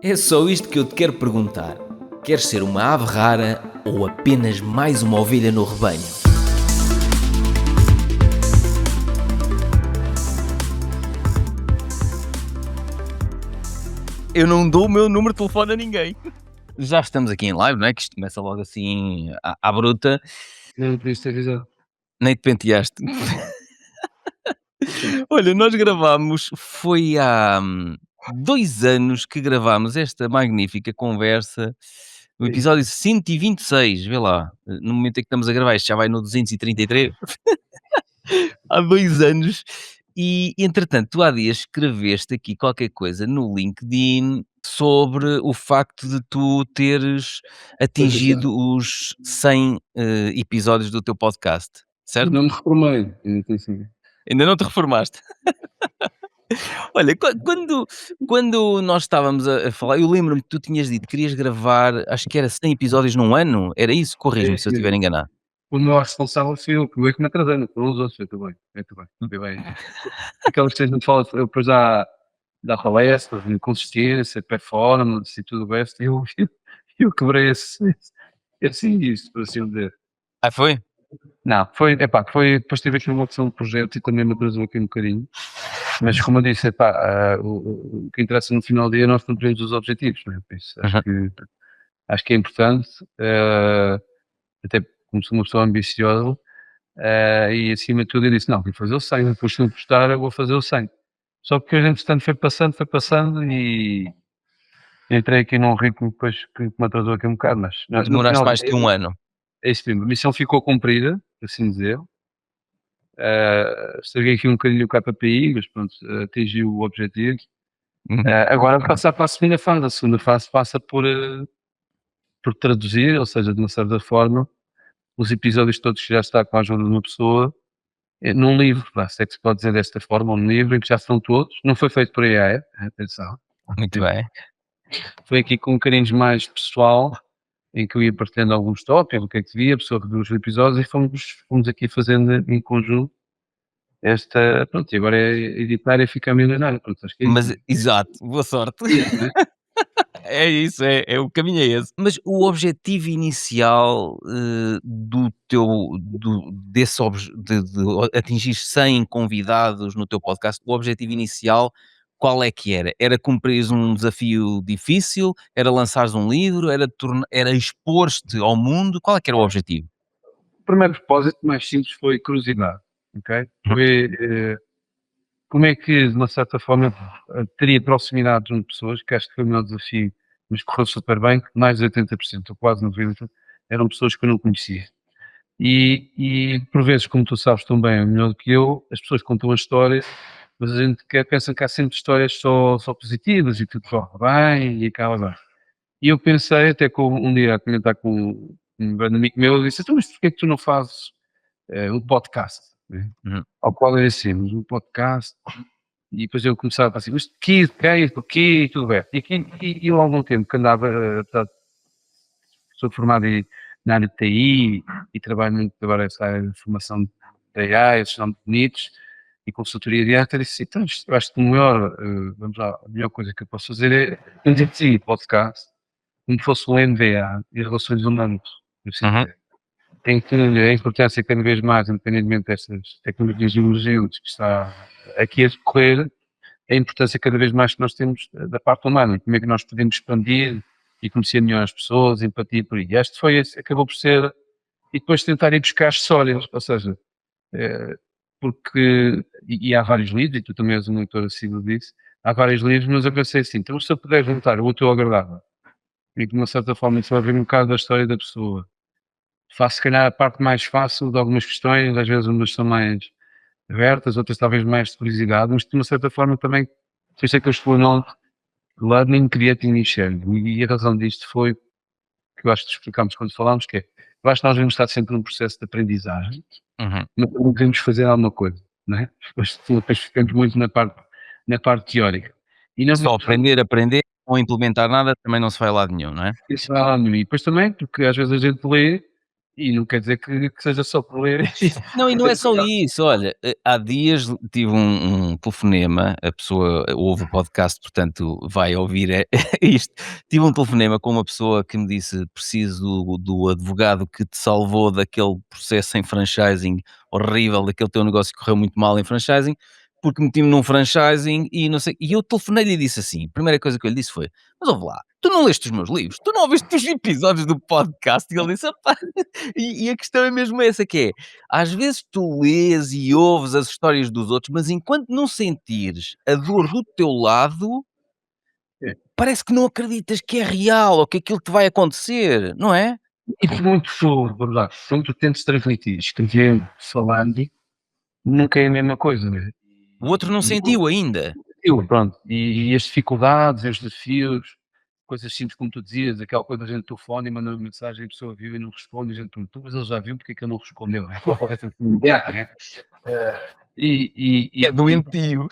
É só isto que eu te quero perguntar. Queres ser uma ave rara ou apenas mais uma ovelha no rebanho? Eu não dou o meu número de telefone a ninguém. Já estamos aqui em live, não é? Que isto começa logo assim à bruta. Não podias ter avisado. Nem te penteaste. Olha, nós gravámos, foi há 2 anos que gravámos esta magnífica conversa, o Sim. episódio 126, vê lá, no momento em que estamos a gravar, isto já vai no 233. Há 2 anos. E, entretanto, tu há dias escreveste aqui qualquer coisa no LinkedIn sobre o facto de tu teres atingido os 100 episódios do teu podcast, certo? Não me reformei. Assim. Ainda não te reformaste. Olha, quando nós estávamos a falar, eu lembro-me que tu tinhas dito que querias gravar, acho que era 100 episódios num ano, era isso? Corrige-me se eu estiver enganado. O meu responsável foi eu, que eu é que me atrasei, não foram os outros. Muito bem, muito bem, muito bem. Aquelas que a gente fala, eu depois dá palestras de consistência, performance e tudo o resto, e eu quebrei esse início, por assim dizer. Ah, foi? Não, depois tive aqui uma opção de projeto e também me atrasou aqui um bocadinho. Mas como eu disse, o que interessa no final do dia é nós cumprirmos os objetivos, não é? Por isso, acho que é importante, até como sou uma pessoa ambiciosa, e acima de tudo eu disse, não, vou fazer o 100, depois se eu gostar eu vou fazer o 100. Só que a gente, portanto, foi passando e entrei aqui num ritmo depois que me atrasou aqui um bocado, mas no Demoraste final mais de um ano. é isso mesmo, a missão ficou cumprida, por assim dizer. Estraguei aqui um bocadinho o KPI, mas pronto, atingi o objetivo. Agora passar para a segunda fase. A segunda fase passa por traduzir, ou seja, de uma certa forma, os episódios todos que já está com a ajuda de uma pessoa num livro, se é que se pode dizer desta forma, um livro em que já estão todos. Não foi feito por AI, atenção. Muito bem. Foi aqui com um carinho mais pessoal, em que eu ia partilhando alguns tópicos, o que é que devia, a pessoa reviu os episódios e fomos aqui fazendo em conjunto pronto, e agora é editar e ficar milionário, pronto, acho que é isso. Mas, exato, boa sorte. É isso, o caminho é esse. Mas o objetivo inicial de atingir 100 convidados no teu podcast, o objetivo inicial, qual é que era? Era cumprires um desafio difícil? Era lançares um livro? Era expor-te ao mundo? Qual é que era o objetivo? O primeiro propósito mais simples foi curiosidade, ok? Foi como é que, de uma certa forma, teria proximidade junto de pessoas, que acho que foi o meu desafio, mas correu super bem, mais de 80%, ou quase 90%, eram pessoas que eu não conhecia. E por vezes, como tu sabes tão bem, melhor do que eu, as pessoas contam a história, mas a gente pensa que há sempre histórias só positivas e tudo corre bem e acaba bem. E eu pensei, até que um dia a comentar com um grande amigo meu, eu disse, então, mas porquê é que tu não fazes um podcast? Né? Uhum. Ao qual eu disse, mas um podcast. E depois eu começava a pensar, mas que, quem, porquê e tudo bem. E eu há algum tempo que andava, sou formado na área de TI e trabalho muito agora essa área de formação de AI, esses nomes bonitos e consultoria de arte, eu disse, então, eu acho que vamos lá, a melhor coisa que eu posso fazer é introduzir podcast como fosse um MBA e relações humanas. Tem que a importância cada vez mais, independentemente destas tecnologias emergentes que está aqui a decorrer, a importância cada vez mais que nós temos da parte humana, como é que nós podemos expandir e conhecer melhor as pessoas, empatia por aí. Acabou por ser, e depois tentar ir buscar as histórias, ou seja, porque, e há vários livros, e tu também és um leitor assíduo disso, há vários livros, mas eu pensei assim, então se eu puder juntar o útil ao agradável, e de uma certa forma isso vai ver um bocado da história da pessoa, faço se calhar a parte mais fácil de algumas questões, às vezes umas são mais abertas, outras talvez mais de curiosidade, mas de uma certa forma também, por isso é que eu estou no Learning, Creating e Sharing. E a razão disto foi, que eu acho que explicámos quando falámos, que é, eu acho que nós devemos estar sempre num processo de aprendizagem, mas também devemos fazer alguma coisa, não é? Depois ficamos muito na parte teórica. E não Só aprender, não implementar nada, também não se vai a lado nenhum, não é? isso vai lá no mim. E depois também, porque às vezes a gente lê E não quer dizer que seja só por ler. Não, e não é só isso, olha, há dias tive um telefonema, a pessoa ouve o podcast, portanto vai ouvir isto. Tive um telefonema com uma pessoa que me disse: preciso do advogado que te salvou daquele processo em franchising horrível, daquele teu negócio que correu muito mal em franchising, porque meti-me num franchising e não sei. E eu telefonei-lhe e disse assim: a primeira coisa que eu lhe disse foi: mas ouve lá, tu não leste os meus livros? Tu não ouviste os episódios do podcast? E ele disse: opá. E a questão é mesmo essa, que é, às vezes tu lês e ouves as histórias dos outros, mas enquanto não sentires a dor do teu lado, É. parece que não acreditas que é real ou que aquilo te vai acontecer, não é? E por muito verdade, tu tentes transmitir, escrevendo, falando, nunca é a mesma coisa, né? O outro não sentiu ainda. Pronto, e as dificuldades, os desafios, coisas simples como tu dizias, aquela coisa da gente telefone e manda uma mensagem, a pessoa viu e não responde, e a gente pergunta, mas ele já viu porque é que ele não respondeu? É doentio.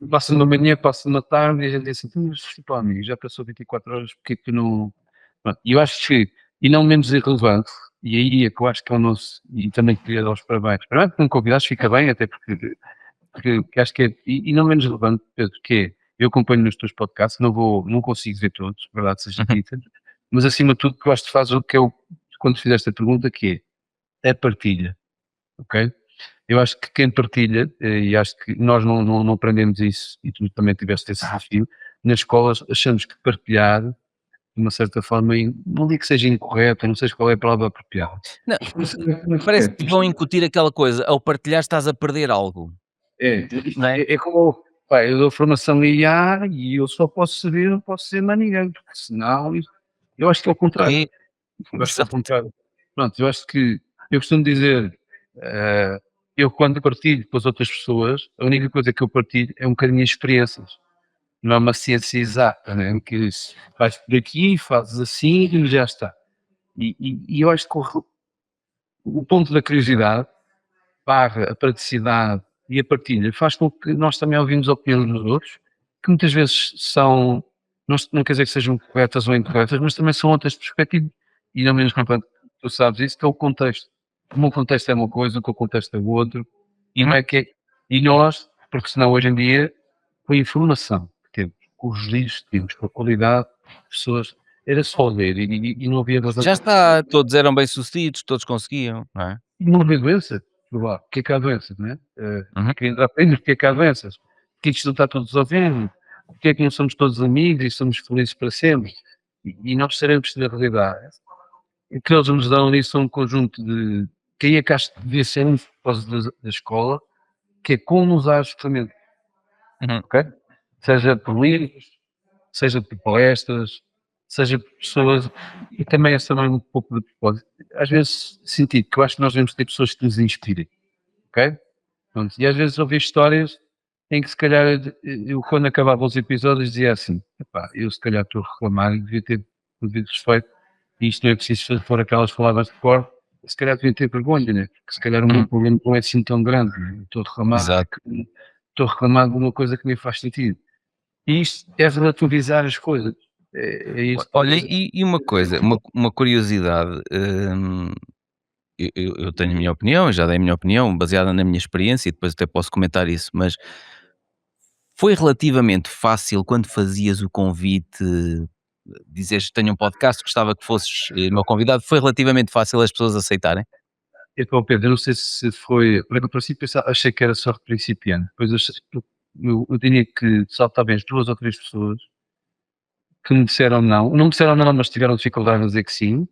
Passa uma manhã, passa uma tarde e a gente diz assim, mas tipo, amigo, já passou 24 horas, porque é que não... Pronto, e eu acho que, e não menos irrelevante, e aí é que eu acho que é o nosso, e também queria dar os parabéns, primeiro que não convidados fica bem, até porque acho que é, e não menos relevante, Pedro, que é, eu acompanho nos teus podcasts, não consigo ver todos, verdade seja dita, mas acima de tudo que eu acho que faz o que é o, quando fizeste a pergunta, que é a partilha, ok? Eu acho que quem partilha, e acho que nós não aprendemos isso, e tu também tiveste esse desafio, nas escolas achamos que partilhar, de uma certa forma, não digo que seja incorreto, não sei qual é a palavra apropriada. Não, parece que te vão incutir aquela coisa, ao partilhar estás a perder algo. Não é? É como, pá, eu dou formação em IA e eu só posso saber, não posso ser mais ninguém, porque senão, eu acho que é o contrário. É, Eu acho que é o contrário. Pronto, eu acho que, eu costumo dizer, eu quando partilho com as outras pessoas, a única coisa que eu partilho é um bocadinho de experiências. Não é uma ciência exata, né? Em que vais por aqui, fazes assim e já está. E eu acho que o ponto da curiosidade, barra a praticidade e a partilha, faz com que nós também ouvimos a opinião dos outros, que muitas vezes são, não quer dizer que sejam corretas ou incorretas, mas também são outras perspectivas. E não menos importante, tu sabes isso, que é o contexto. O meu contexto é uma coisa, o teu contexto é outro, e não é que é, e nós, porque senão hoje em dia, com a informação que temos, com os livros que temos, com a qualidade de pessoas, era só ler e não havia razão. já está, todos eram bem-sucedidos, todos conseguiam, não é? Não havia doença. Porque é que há doenças, não é? Uhum. Queria entrar para porque é que há doenças? Porque é que isto não está todos resolvendo? Porque é que não somos todos amigos e somos felizes para sempre? E nós sabemos da realidade. O que eles nos dão ali são um conjunto de. Que aí é que acho que devia ser por causa da escola, que é como usar as ferramentas, Uhum. ok? Seja por livros, seja por palestras, seja por pessoas, e também é também um pouco de propósito. Às vezes senti que eu acho que nós devemos ter pessoas que nos inspirem, ok? Pronto, e às vezes ouvi histórias em que se calhar eu quando acabava os episódios dizia assim, epá, eu se calhar estou a reclamar e devia ter devido respeito, e isto não é preciso pôr aquelas palavras de cor, se calhar devia ter vergonha, né? Porque se calhar o meu problema não é assim tão grande, né? Estou a reclamar, Exato. estou a reclamar de uma coisa que me faz sentido. E isto é relativizar as coisas. É isso. Olha, e uma coisa, uma curiosidade, eu tenho a minha opinião, já dei a minha opinião, baseada na minha experiência, e depois até posso comentar isso, mas foi relativamente fácil quando fazias o convite, dizes: "Tenho um podcast, gostava que fosses, meu convidado", foi relativamente fácil as pessoas aceitarem? Então, Pedro, eu não sei se foi. No princípio achei que era só principiante. Depois eu diria que só talvez 2 ou 3 pessoas que me disseram não. Não me disseram não, mas tiveram dificuldade em dizer que sim.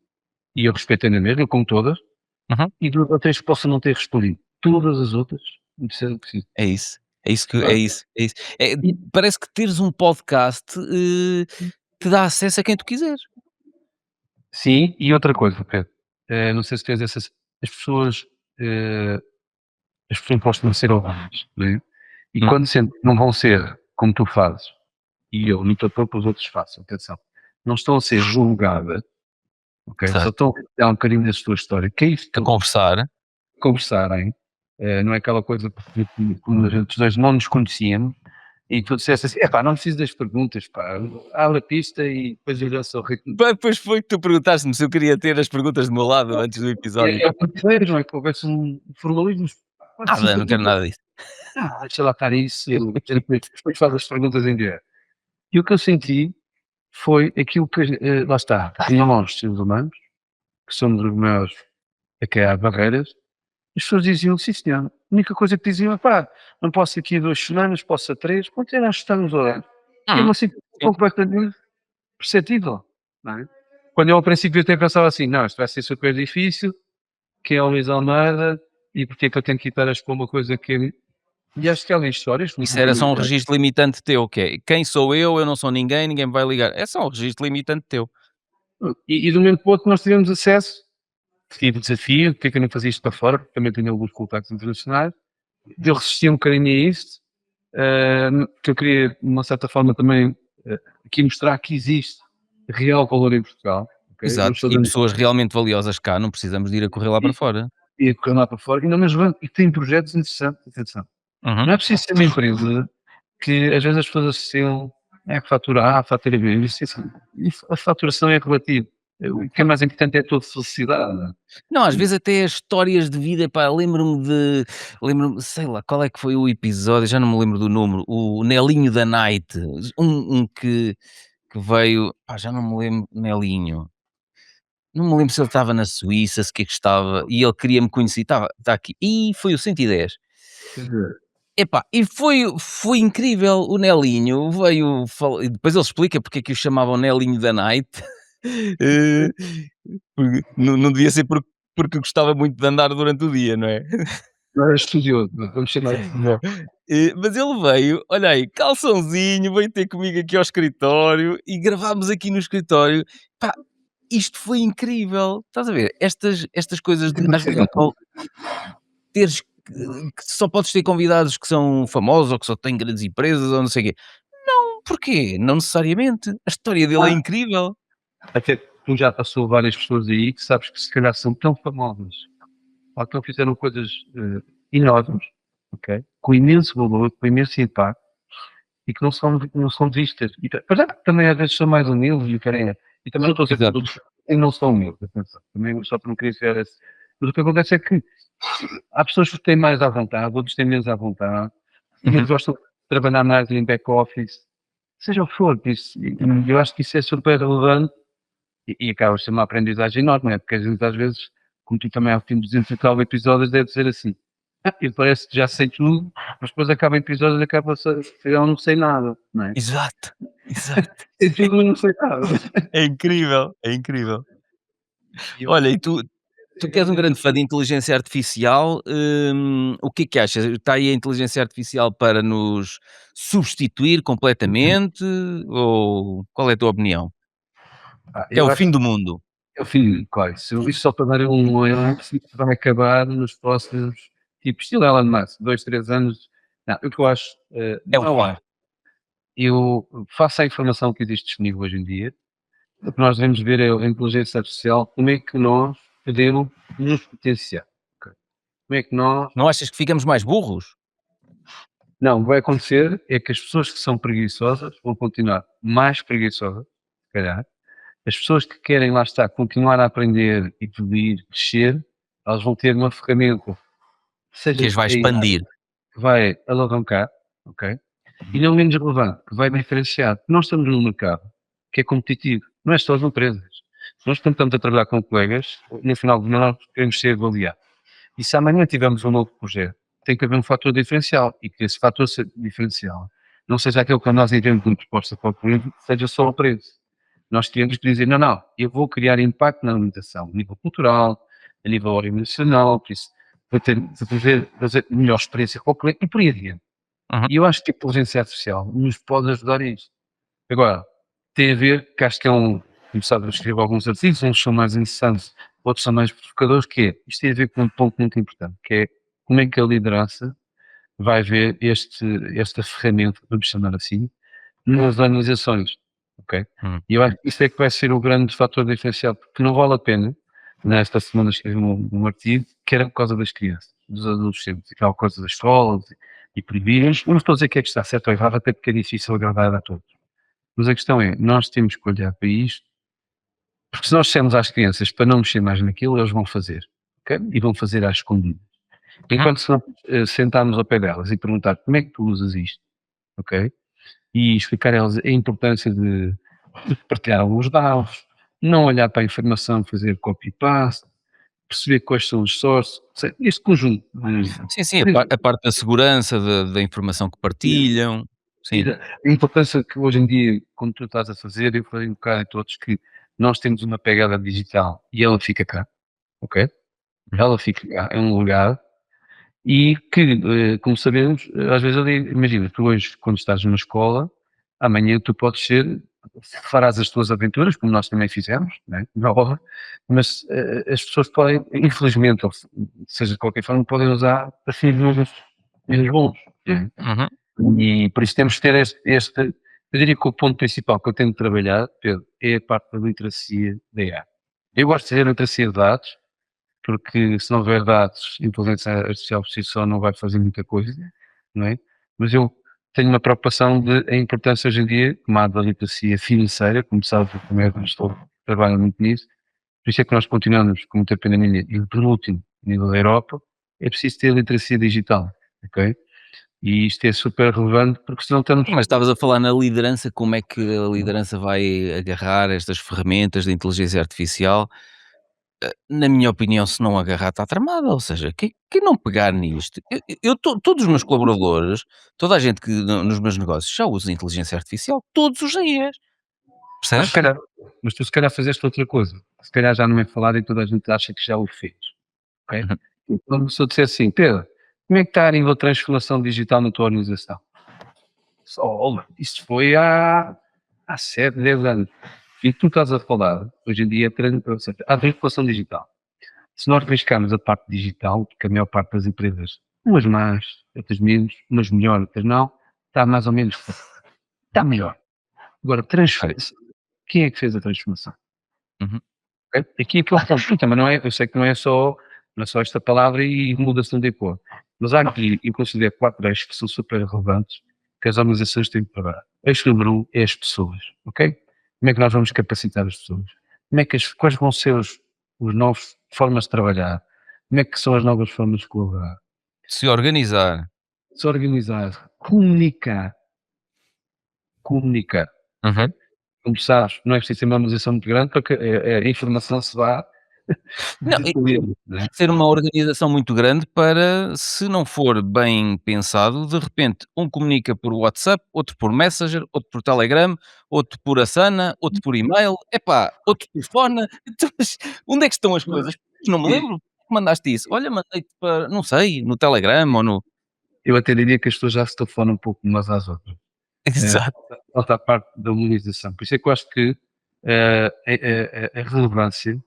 E eu respeitei na mesma, como todas. Uhum. E 2 ou 3 que possam não ter respondido. Todas as outras me disseram que sim. É isso, é isso que é Claro. isso, é isso. Parece que teres um podcast, te dá acesso a quem tu quiseres. Sim, e outra coisa, Pedro. Não sei se tens essas. As pessoas. eh, as pessoas gostam de ser ouvidas, né? E quando sentem que não vão ser como tu fazes, e eu não estou a propor que os outros façam, atenção, não estão a ser julgadas, ok? Só Exato. estão a dar um bocadinho da sua história, que é isto que A conversar. conversarem, não é aquela coisa que como a gente os dois não nos conhecíamos, E tu disseste assim, não preciso das perguntas, pá, abre a pista e depois eu já sou rico. Depois foi que tu perguntaste-me se eu queria ter as perguntas do meu lado antes do episódio. É o primeiro, não é? Que houvesse um formalismo. Nada, não quero nada disso. Deixa lá estar isso, depois faz as perguntas em direto. E o que eu senti foi aquilo que, lá está, tinha nós, seres humanos, que somos os maiores a criar barreiras, as pessoas diziam, sim senhor, a única coisa que diziam é não posso aqui 2 semanas, posso a 3, quanto era ajustar os horários. E uma situação sim. completamente perceptível, não é? Quando eu ao princípio até pensava assim, não, isto vai ser super difícil, que é o Luís Almeida, e porque é que eu tenho que estar a expor uma coisa que... E acho que há ali histórias... Isso era só um registro limitante teu, que é quem sou eu não sou ninguém, ninguém me vai ligar. É só um registro limitante teu. E do momento para o outro nós tivemos acesso, tive desafio, porque é que eu não fazia isto para fora, porque também tenho alguns contactos internacionais, de eu resistir um bocadinho a isto, que eu queria, de uma certa forma, também aqui mostrar que existe real valor em Portugal. Okay? Exato, e pessoas realmente valiosas cá, não precisamos de ir a correr lá para fora. E a correr lá para fora, e não mesmo, e tem projetos interessantes, atenção. Não é preciso ser uma empresa que às vezes as pessoas associam que fatura A, fatura B, a faturação é relativa. O que é mais importante é a tua felicidade. Não, às vezes até histórias de vida, pá, lembro-me, sei lá, qual é que foi o episódio, já não me lembro do número, o Nelinho da Night, um que veio, pá, já não me lembro, Nelinho, não me lembro se ele estava na Suíça, se que é que estava, e ele queria-me conhecer, está aqui, e foi o 110. Epá, e foi incrível, o Nelinho veio e depois ele explica porque é que o chamavam Nelinho da Night, porque não devia ser porque gostava muito de andar durante o dia, não é? Não era estudioso, vamos chamar assim. Mas ele veio, olha aí, calçãozinho, veio ter comigo aqui ao escritório e gravámos aqui no escritório. Pá, isto foi incrível, estás a ver? Estas coisas de às vezes teres que só podes ter convidados que são famosos ou que só têm grandes empresas ou não sei o quê. Não, porquê? Não necessariamente. A história dele é incrível. Até tu já passou várias pessoas aí que sabes que se calhar são tão famosas ou que não fizeram coisas enormes, ok? Com imenso valor, com imenso impacto e que não são vistas. E, também às vezes são mais humildes e querem. E também não estou a dizer que todos não são humildes, atenção. Também só para não querer ser esse. Mas o que acontece é que há pessoas que têm mais à vontade, outros têm menos à vontade, e eles gostam de trabalhar mais em back-office, seja o que for. Eu acho que isso é super relevante e acaba de ser uma aprendizagem enorme, não é? Porque às vezes, como tu também ao fim de 200 e tal episódios, deve dizer assim, e parece que já sei tudo, mas depois acaba o episódio e acaba a ser, eu não sei nada, não é? Exato, exato. Eu tudo, mas não sei nada. É incrível, é incrível. Olha, e tu que és um grande fã de inteligência artificial, o que é que achas? Está aí a inteligência artificial para nos substituir completamente ou qual é a tua opinião? É Eu o acho fim do mundo. que é o fim, claro, se eu isso só para dar um lance, vai acabar nos próximos, tipo, estilo Elon Musk, 2, 3 anos. Não, o que eu acho, É o não fim. acho. Eu faço a informação que existe disponível hoje em dia. O que nós devemos ver é a inteligência artificial, como é que nós podemos nos potenciar. Ok? Como é que nós. Não achas que ficamos mais burros? Não, o que vai acontecer é que as pessoas que são preguiçosas vão continuar mais preguiçosas, se calhar. As pessoas que querem, lá está, continuar a aprender, evoluir, crescer, elas vão ter uma ferramenta, seja Que as vai AI, expandir. que vai alavancar, ok? E não menos relevante, que vai diferenciar. Nós estamos num mercado que é competitivo, não é só as empresas. Nós, quando estamos a trabalhar com colegas, no final de nós queremos ser avaliados. E se amanhã tivermos um novo projeto, tem que haver um fator diferencial e que esse fator diferencial não seja aquele que nós entendemos de proposta para o cliente, seja só o preço. Nós temos que dizer, não, eu vou criar impacto na alimentação, a nível cultural, a nível organizacional, por isso, vou fazer melhor experiência para o cliente e por aí adiante. Uhum. E eu acho que a inteligência artificial nos pode ajudar a isso. Agora, tem a ver, que acho que é começar a escrever alguns artigos, uns são mais interessantes, outros são mais provocadores, que é, isto tem a ver com um ponto muito importante, que é como é que a liderança vai ver esta ferramenta, vamos chamar assim, nas organizações, ok? E eu acho que isso é que vai ser o grande fator diferencial, porque não vale a pena, nesta semana escrevi um artigo, que era por causa das crianças, dos adolescentes, aquela coisa das escolas, e proibirem-nos. Eu não estou a dizer que é que está certo ou errado, até porque é difícil agradar a todos. Mas a questão é, nós temos que olhar para isto, porque se nós dissermos às crianças para não mexer mais naquilo, eles vão fazer, ok? E vão fazer às escondidas. Enquanto se nós sentarmos ao pé delas e perguntar como é que tu usas isto, ok? E explicar a elas a importância de partilhar alguns dados, não olhar para a informação, fazer copy-paste, perceber quais são os sources, este conjunto Sim, sim, a parte da segurança, da informação que partilham. e Sim. a importância que hoje em dia, como tu estás a fazer, eu falei um bocado a todos que nós temos uma pegada digital e ela fica cá, ok? Ela fica cá, é um legado e que, como sabemos, às vezes ali, imagina, tu hoje quando estás numa escola, amanhã tu podes ser, farás as tuas aventuras, como nós também fizemos, né? Na obra, mas as pessoas podem, infelizmente, ou seja, de qualquer forma, podem usar para fins menos bons. Né? Uhum. E por isso temos que ter eu diria que o ponto principal que eu tenho de trabalhar, Pedro, é a parte da literacia da IA. Eu gosto de dizer literacia de dados, porque se não houver dados, a inteligência artificial por si só não vai fazer muita coisa, não é? Mas eu tenho uma preocupação de a importância hoje em dia, tomada da literacia financeira, como sabes, eu também estou trabalho muito nisso, por isso é que nós continuamos com muita pena minha, e por último, a nível da Europa, é preciso ter literacia digital, ok? E isto é super relevante porque senão estamos. Mas estavas a falar na liderança, como é que a liderança vai agarrar estas ferramentas de inteligência artificial? Na minha opinião, se não agarrar, está tramada. Ou seja, quem não pegar nisto, todos os meus colaboradores, toda a gente que nos meus negócios já usa inteligência artificial todos os dias, Mas se percebes? calhar, mas tu se calhar fizeste outra coisa. Se calhar já não é falado e toda a gente acha que já o fez, ok? Uhum. Então se eu disser assim: "Pedro, como é que está a nível de transformação digital na tua organização?" Olha, isso foi há 7, 10 anos. E tu estás a falar, hoje em dia, ou seja, há transformação digital. Se nós riscarmos a parte digital, porque a maior parte das empresas, umas mais, outras menos, umas melhor, outras não, está mais ou menos, está melhor. Agora, transferência. Quem é que fez a transformação? Uhum. Ok? Aqui aquilo também não é, eu sei que não é só esta palavra e muda-se de cor. Mas há aqui, eu considero 4 eixos que são super relevantes que as organizações têm que parar. Eixo número 1 é as pessoas, ok? Como é que nós vamos capacitar as pessoas? Quais vão ser os novos formas de trabalhar? Como é que são as novas formas de colaborar? Se organizar. Se organizar, comunicar, ok? Uhum. Como sabes, não é preciso ter uma organização muito grande para que a informação se vá Não, diluindo, né? ser uma organização muito grande para, se não for bem pensado, de repente um comunica por WhatsApp, outro por Messenger, outro por Telegram, outro por Asana, outro por e-mail, epá, outro telefona. Então, mas onde é que estão as coisas? Não me lembro. Como mandaste isso? Olha, mandei-te para, não sei, no Telegram ou no. Eu até diria que as pessoas já se telefonam um pouco umas às outras. Eh, Exato. falta a parte da humanização. Por isso é que eu acho que a relevância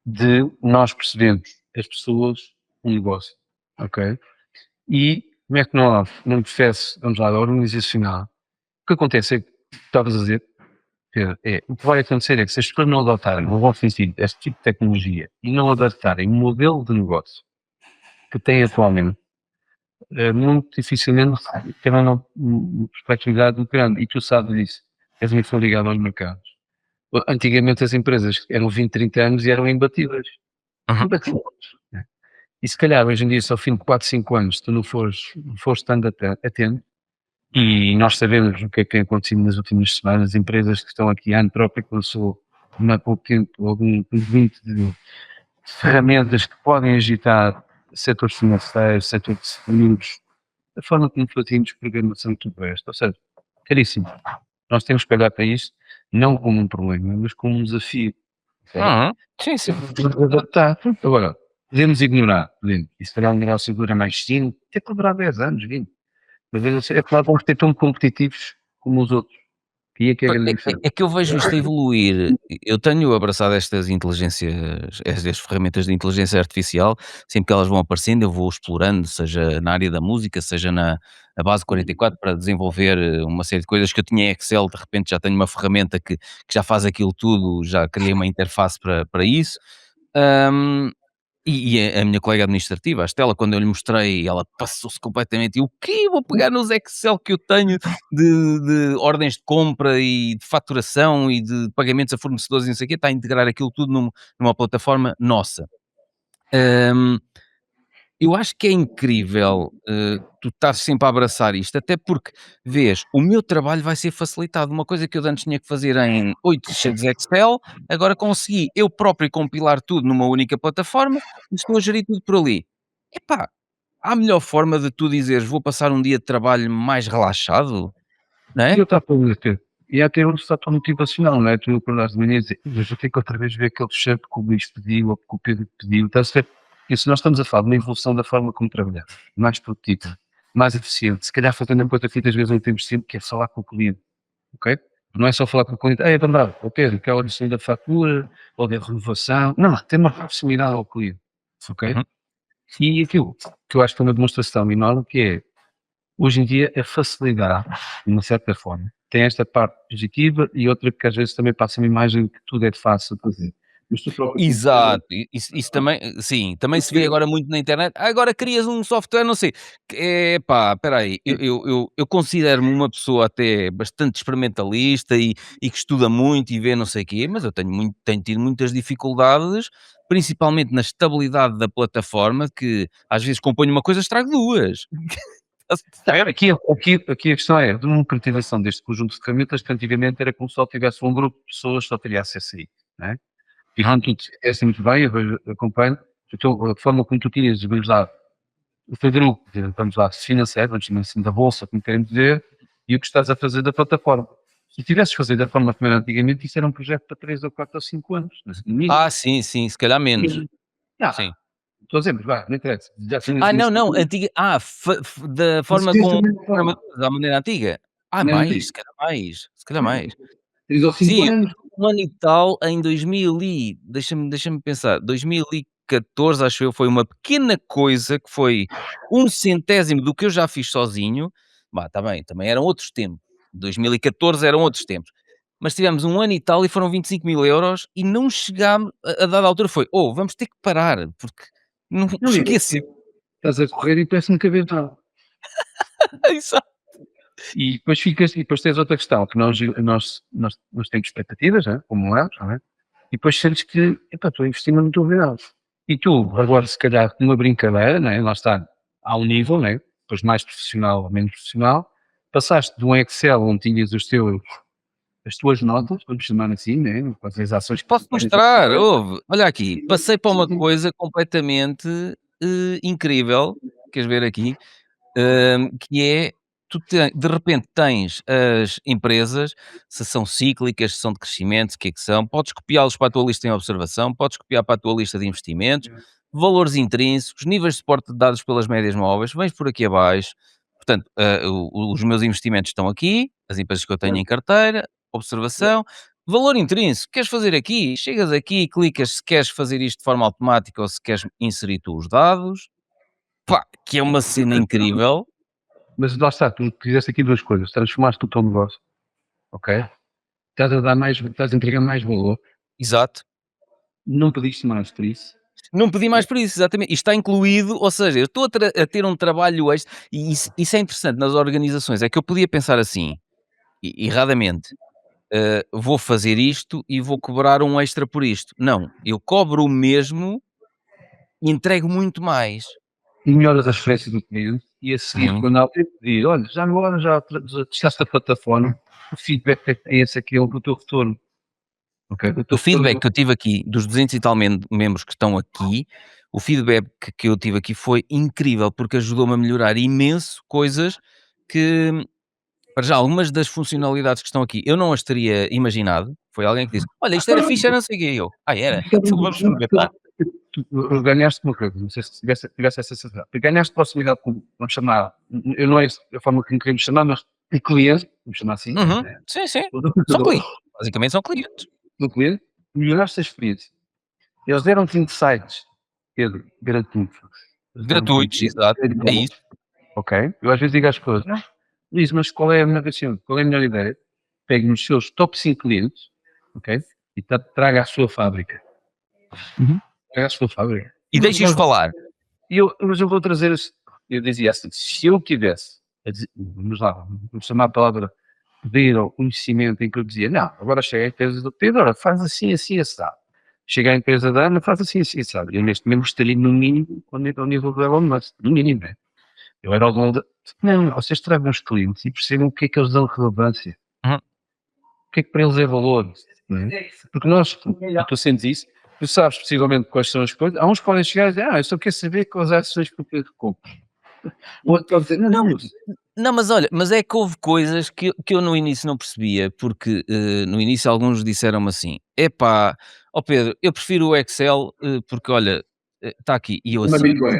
de nós percebermos as pessoas, um negócio, ok? E como é que nós, num processo, vamos lá, organizacional, o que acontece é que, estavas a dizer, Pedro, o que vai acontecer é que se as pessoas não adotarem no bom sentido este tipo de tecnologia e não adaptarem o modelo de negócio que têm atualmente, muito dificilmente terão uma perspectividade muito grande. E tu sabes disso. És uma pessoa ligada aos mercados. Antigamente as empresas eram 20, 30 anos e eram imbatíveis. Uhum. Imbatíveis. Né? E se calhar hoje em dia, se ao fim de 4, 5 anos, tu não fores estando atento, e nós sabemos o que é que tem acontecido nas últimas semanas, empresas que estão aqui, a Antrópica lançou há pouco tempo algum conjunto de ferramentas que podem agitar setores financeiros, setores de seguros, a forma como fazíamos programação e tudo o resto. Ou seja, caríssimo. Nós temos que olhar para isto não como um problema, mas como um desafio. Ok? Uhum. Sim, sim. Adaptar. Agora, podemos ignorar, podemos. E se calhar o negócio dura mais 5, até pode durar 10 anos, 20. Mas é claro que vamos ter tão competitivos como os outros. E é que é a Pois, grande é diferença. é que eu vejo isto a evoluir. Eu tenho abraçado estas inteligências, estas ferramentas de inteligência artificial, sempre que elas vão aparecendo, eu vou explorando, seja na área da música, seja na base 44, para desenvolver uma série de coisas que eu tinha em Excel, de repente já tenho uma ferramenta que já faz aquilo tudo, já criei uma interface para isso. Hum, E a minha colega administrativa, a Estela, quando eu lhe mostrei, ela passou-se completamente. E o quê? Vou pegar nos Excel que eu tenho de ordens de compra e de faturação e de pagamentos a fornecedores e não sei o quê, está a integrar aquilo tudo numa plataforma nossa. Hum, eu acho que é incrível, tu estás sempre a abraçar isto, até porque, vês, o meu trabalho vai ser facilitado. Uma coisa que eu de antes tinha que fazer em 8 ficheiros Excel, agora consegui eu próprio compilar tudo numa única plataforma e estou a gerir tudo por ali. Epá, há melhor forma de tu dizeres: "Vou passar um dia de trabalho mais relaxado", não E é? eu estava a dizer, e até outro fator motivacional, não é? Tu acordaste de manhã e dizer, mas eu tenho que outra vez ver aquele chefe que o Luís pediu ou que o Pedro pediu, estás a ver? E se nós estamos a falar de uma evolução da forma como trabalhamos, mais produtiva, mais eficiente, se calhar fazendo uma coisa que muitas vezes não temos tempo, que é falar com o cliente, ok? Não é só falar com o cliente, é verdade, o Pedro, que é a audição da fatura, ou da renovação, não, tem uma proximidade ao cliente, ok? Uhum. E aquilo que eu acho que foi uma demonstração enorme, que é, hoje em dia, a facilidade, de uma certa forma, tem esta parte positiva e outra que às vezes também passa uma imagem de que tudo é fácil de fazer. Mas tu próprio Exato, isso também, sim, também se vê agora muito na internet. "Ah, agora crias um software, não sei". Epá, espera aí, eu considero-me uma pessoa até bastante experimentalista e que estuda muito e vê não sei quê, mas eu tenho tido muitas dificuldades, principalmente na estabilidade da plataforma, que às vezes componho uma coisa, estrago 2. Estás a perceber? aqui a questão é a democratização deste conjunto de ferramentas que antigamente era como só tivesse um grupo de pessoas só teria acesso a isso, não é? E quando tu disseste muito bem, eu acompanho, então, a forma como tu tinhas, vamos lá, o teu grupo, vamos lá, financeiro, vamos chamar assim, da bolsa, como querem dizer, e o que estás a fazer da plataforma. Se tivesses fazer da forma como era antigamente, isso era um projeto para 3 ou 4 ou 5 anos, no mínimo. Ah, sim, sim, se calhar menos. Ah, Sim. estou a dizer, mas vá, não interessa. Já tinhas Ah, uma não, não, estrutura, antiga da mas forma tens como também uma forma, programadores, à maneira antiga? Ah, não é mais, antigo. se calhar mais, se calhar mais. 3 ou 5 Sim, anos. 1 ano e tal em 2000 e deixa-me pensar, 2014 acho eu, foi uma pequena coisa que foi 1/100º do que eu já fiz sozinho. Bah, está bem, também eram outros tempos, 2014 eram outros tempos, mas tivemos 1 ano e tal e foram 25.000 € e não chegámos a dada altura foi: "Oh, vamos ter que parar, porque não Não, esqueci". estás a correr e parece nunca vês nada. Exato. E depois ficas, e depois tens outra questão, que nós temos expectativas, né, como nós, não é? E depois sentes que, epá, estou a investir, mas não estou a ver nada. E tu, agora, se calhar, numa brincadeira, né, lá está, há um nível, né, depois mais profissional ou menos profissional, passaste de um Excel onde tinhas as tuas notas, vamos chamar assim, né, com as ações que tu Posso tens, mostrar, ouve, olha aqui, e passei para uma coisa completamente, incrível, queres ver aqui? Que é, tu de repente tens as empresas, se são cíclicas, se são de crescimento, o que é que são, podes copiá-los para a tua lista em observação, podes copiar para a tua lista de investimentos, valores intrínsecos, níveis de suporte de dados pelas médias móveis, vens por aqui abaixo, portanto, os meus investimentos estão aqui, as empresas que eu tenho em carteira, observação, valor intrínseco, queres fazer aqui? Chegas aqui, clicas se queres fazer isto de forma automática ou se queres inserir tu os dados, pá, que é uma cena incrível. mas lá está, tu fizeste aqui duas coisas, transformaste o teu negócio, ok? Estás a dar mais, estás a entregar mais valor, Exato. não pediste mais por isso. Não pedi mais por isso, exatamente. Isto está incluído, ou seja, eu estou a ter um trabalho extra e isso é interessante nas organizações, é que eu podia pensar assim, erradamente, vou fazer isto e vou cobrar um extra por isto. Não, eu cobro o mesmo e entrego muito mais. E melhoras a experiência do cliente e a seguir, Muito. quando alguém pedir, olha, já agora já testaste a plataforma, o feedback é esse aqui, é o teu retorno. Ok? O O teu feedback retorno. que eu tive aqui, dos 200 e tal membros que estão aqui, o feedback que eu tive aqui foi incrível, porque ajudou-me a melhorar imenso coisas que, para já, algumas das funcionalidades que estão aqui, eu não as teria imaginado. Foi alguém que disse: "Olha, isto era fixe, era não sei o quê", e eu: "Ah, era? Então vamos experimentar". Tu ganhaste uma coisa, não sei se tivesse essa sensação. Tu ganhaste proximidade com, vamos chamar, eu não é a forma que me queremos chamar, mas o cliente, vamos chamar assim, Uhum. né? Sim, sim. O São recrutador clientes, basicamente são clientes. do cliente, melhoraste a experiência. Eles deram-te insights, Pedro, gratuitos. Eles deram-te Gratuitos, exato, é isso. ok? Eu às vezes digo às pessoas, ah, Luís, mas qual é a melhor versão? Qual é a melhor ideia? Pegue nos seus top 5 clientes, ok? E traga à sua fábrica. Uhum. Traga à sua fábrica. E deixa-os falar. Mas eu vou trazer, eu dizia assim, se eu tivesse, vamos lá, vamos chamar a palavra poder ou conhecimento, em que eu dizia, não, agora chega a empresa do Pedro, ora, faz assim, assim, assado. Chega à empresa da Ana, faz assim, assim, assado. Eu neste momento estaria no mínimo ao nível do Elon Musk, no mínimo, né? Eu era o dono da... Não, vocês tragam os clientes e percebam o que é que eles dão relevância. Uhum. O que é que para eles é valor. Não é? Porque nós, tu sentes isso, tu sabes possivelmente quais são as coisas. Há uns que podem chegar e dizer, eu só quero saber quais ações que eu quero comprar. O outro pode dizer, não, Não, mas olha, mas é que houve coisas que eu no início não percebia, porque no início alguns disseram-me assim: epá, ó Pedro, eu prefiro o Excel porque olha, está aqui. E eu uma assim, Bitcoin.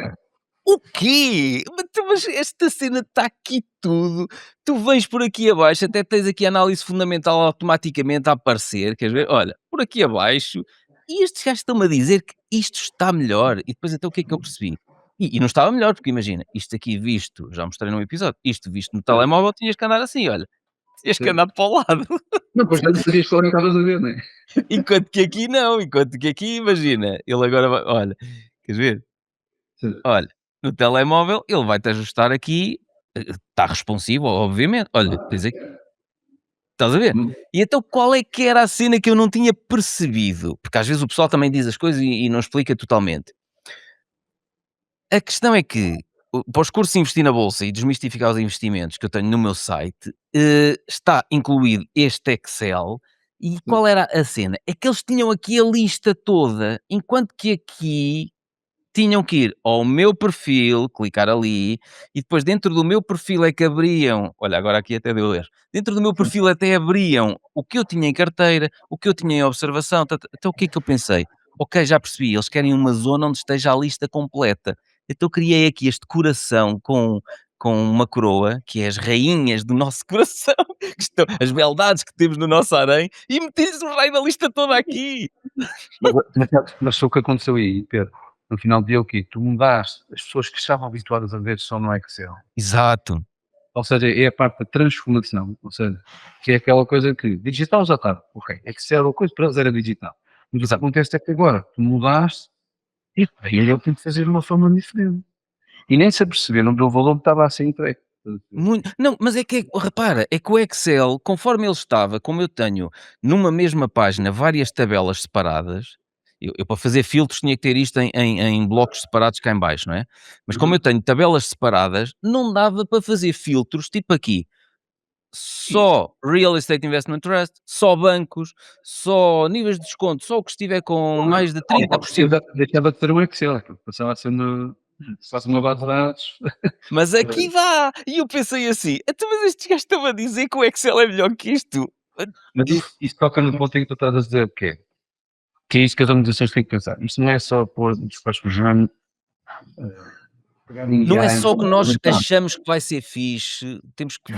o quê? Mas esta cena está aqui tudo. Tu vens por aqui abaixo, até tens aqui a análise fundamental automaticamente a aparecer, queres ver? Olha, por aqui abaixo, e estes gajos estão-me a dizer que isto está melhor. E depois então o que é que eu percebi? E não estava melhor, porque imagina, isto aqui visto, já mostrei num episódio, isto visto no telemóvel, tinhas que andar assim, olha, tinhas que andar para o lado. Não, pois não sabias qual é que estavas a ver, não é? Enquanto que aqui não, enquanto que aqui, imagina, ele agora vai, olha, queres ver? Olha, no telemóvel ele vai-te ajustar aqui, está responsivo, obviamente. Olha, tens aqui, estás a ver? E então qual é que era a cena que eu não tinha percebido? Porque às vezes o pessoal também diz as coisas e não explica totalmente. A questão é que, para os cursos de investir na bolsa e desmistificar os investimentos que eu tenho no meu site, está incluído este Excel. E qual era a cena? É que eles tinham aqui a lista toda, enquanto que aqui tinham que ir ao meu perfil, clicar ali, e depois dentro do meu perfil é que abriam, olha, agora aqui até deu erro, dentro do meu perfil até abriam o que eu tinha em carteira, o que eu tinha em observação, então o que é que eu pensei? Ok, já percebi, eles querem uma zona onde esteja a lista completa. Então criei aqui este coração com uma coroa, que é as rainhas do nosso coração, que estão, as beldades que temos no nosso harém, e meti-lhes o raio da lista toda aqui. Mas foi o que aconteceu aí, Pedro. No final do dia, o quê? Tu mudaste as pessoas que estavam habituadas a ver só no Excel. Exato. Ou seja, é a parte da transformação. Ou seja, que é aquela coisa que digital já está. Ok, Excel, a coisa para eles era digital. Mas o que acontece é que agora tu mudaste e aí eu tenho que fazer de uma forma diferente. E nem se aperceberam do valor que estava a ser entregue. Não, mas é que, repara, é que o Excel, conforme ele estava, como eu tenho numa mesma página várias tabelas separadas, eu para fazer filtros tinha que ter isto em blocos separados cá em baixo, não é? Mas como eu tenho tabelas separadas, não dava para fazer filtros, tipo aqui, só Real Estate Investment Trust, só bancos, só níveis de desconto, só o que estiver com mais de 30%. Deixava de ter um Excel, passava a ser faz uma base de dados. Mas aqui dá! E eu pensei assim, então, mas estes gajos estão a dizer que o Excel é melhor que isto. Mas isso toca no ponto em que tu estás a dizer, que é isso que as organizações têm que pensar. Isto não é só pôr discursos por ano, Não é só o que nós achamos que vai ser fixe, temos que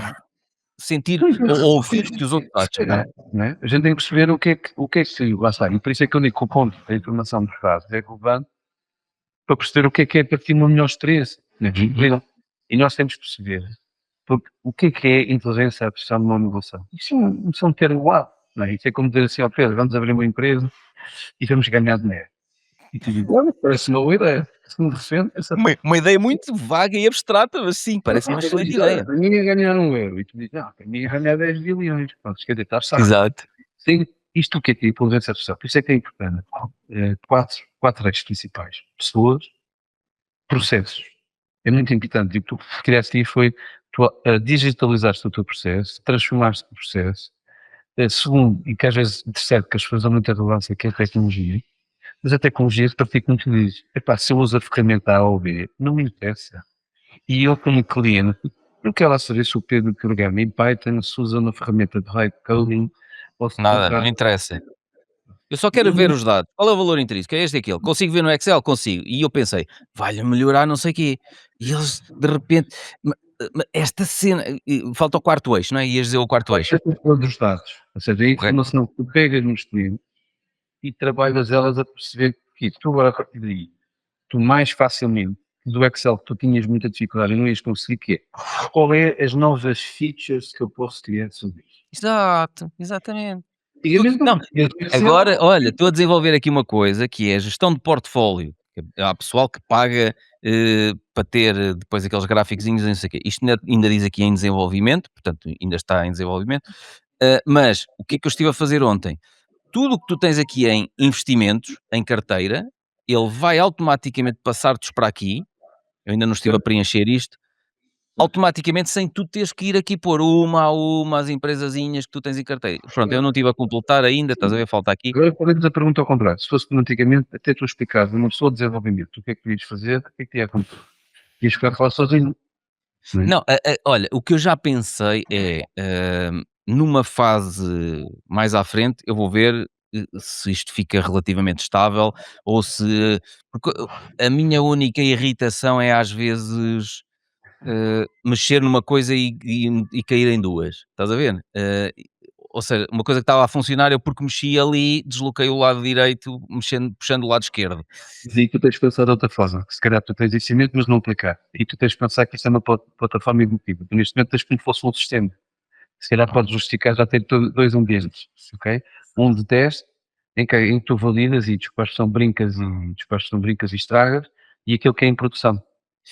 sentir ou ouvir que os outros acham. Não é? A gente tem que perceber o que é que lá está. E por isso é que eu digo que o ponto da informação dos dados é relevante para perceber o que é partir de uma melhor experiência. E nós temos que perceber porque o que é inteligência artificial numa inovação. Isso é um termo lá. Não é? Isso é como dizer assim, ó Pedro, vamos abrir uma empresa e vamos ganhar dinheiro. E tu dizes, olha, parece uma boa ideia. Se me defende, Uma ideia muito vaga e abstrata, mas sim, parece uma excelente ideia. Para mim é ganhar €1. E tu dizes, para mim é ganhar 10 bilhões. Pronto, quer dizer, estás certo. Exato. Sim, isto o que é inteligência artificial? Por isso é que é importante. Quatro eixos principais. Pessoas, processos. É muito importante. E o que tu criaste aí foi tu digitalizaste o teu processo, transformaste o processo. Segundo, e que às vezes terceiro, que as pessoas dão muita relevância, que é a tecnologia. Mas a tecnologia, para ti, como tu dizes, se eu uso a ferramenta A ou B, não me interessa. E eu, como cliente, não quero lá saber se o Pedro programa em Python, se usa uma ferramenta de write coding, ou se Nada, não interessa. Eu só quero ver os dados. Qual é o valor intrínseco? É este e aquele. Consigo ver no Excel? Consigo. E eu pensei, vai-lhe melhorar não sei o quê. E eles, de repente, esta cena, falta o quarto eixo, não é? Ias dizer o quarto eixo. Todos os dados. Ou seja, a informação que tu pegas nos clientes e trabalhas elas a perceber que tu agora, a partir daí, tu mais facilmente, do Excel que tu tinhas muita dificuldade e não ias conseguir, que é, qual é as novas features que eu posso criar sobre isto? Exato, exatamente. E a mesma Não, agora, olha, estou a desenvolver aqui uma coisa que é a gestão de portfólio. Há pessoal que paga para ter depois aqueles gráficozinhos e não sei o quê. Isto ainda diz aqui em desenvolvimento, portanto ainda está em desenvolvimento. Mas o que é que eu estive a fazer ontem? Tudo o que tu tens aqui em investimentos, em carteira, ele vai automaticamente passar-te para aqui. Eu ainda não estive a preencher isto. Automaticamente, sem tu teres que ir aqui pôr uma a uma as empresazinhas que tu tens em carteira. Pronto, eu não estive a completar ainda, estás a ver? Falta aqui. Agora podemos a pergunta ao contrário. Se fosse antigamente, até tu explicares uma pessoa de desenvolvimento, o que é que tu ias fazer, o que é que te ia acontecer? Ias ficar a falar sozinho. Não, olha, o que eu já pensei é, numa fase mais à frente, eu vou ver se isto fica relativamente estável ou se. Porque a minha única irritação é às vezes mexer numa coisa e cair em duas, estás a ver? Ou seja, uma coisa que estava a funcionar, eu porque mexi ali, desloquei o lado direito, puxando o lado esquerdo. E aí tu tens de pensar de outra forma. Se calhar tu tens investimento, mas não aplicar. E tu tens de pensar que isto é uma plataforma evolutiva. Tu neste momento tens como fosse um sistema. Se calhar podes justificar já ter dois ambientes, ok? Um de teste, em que tu validas e dispostos são brincas e estragas, e aquele que é em produção.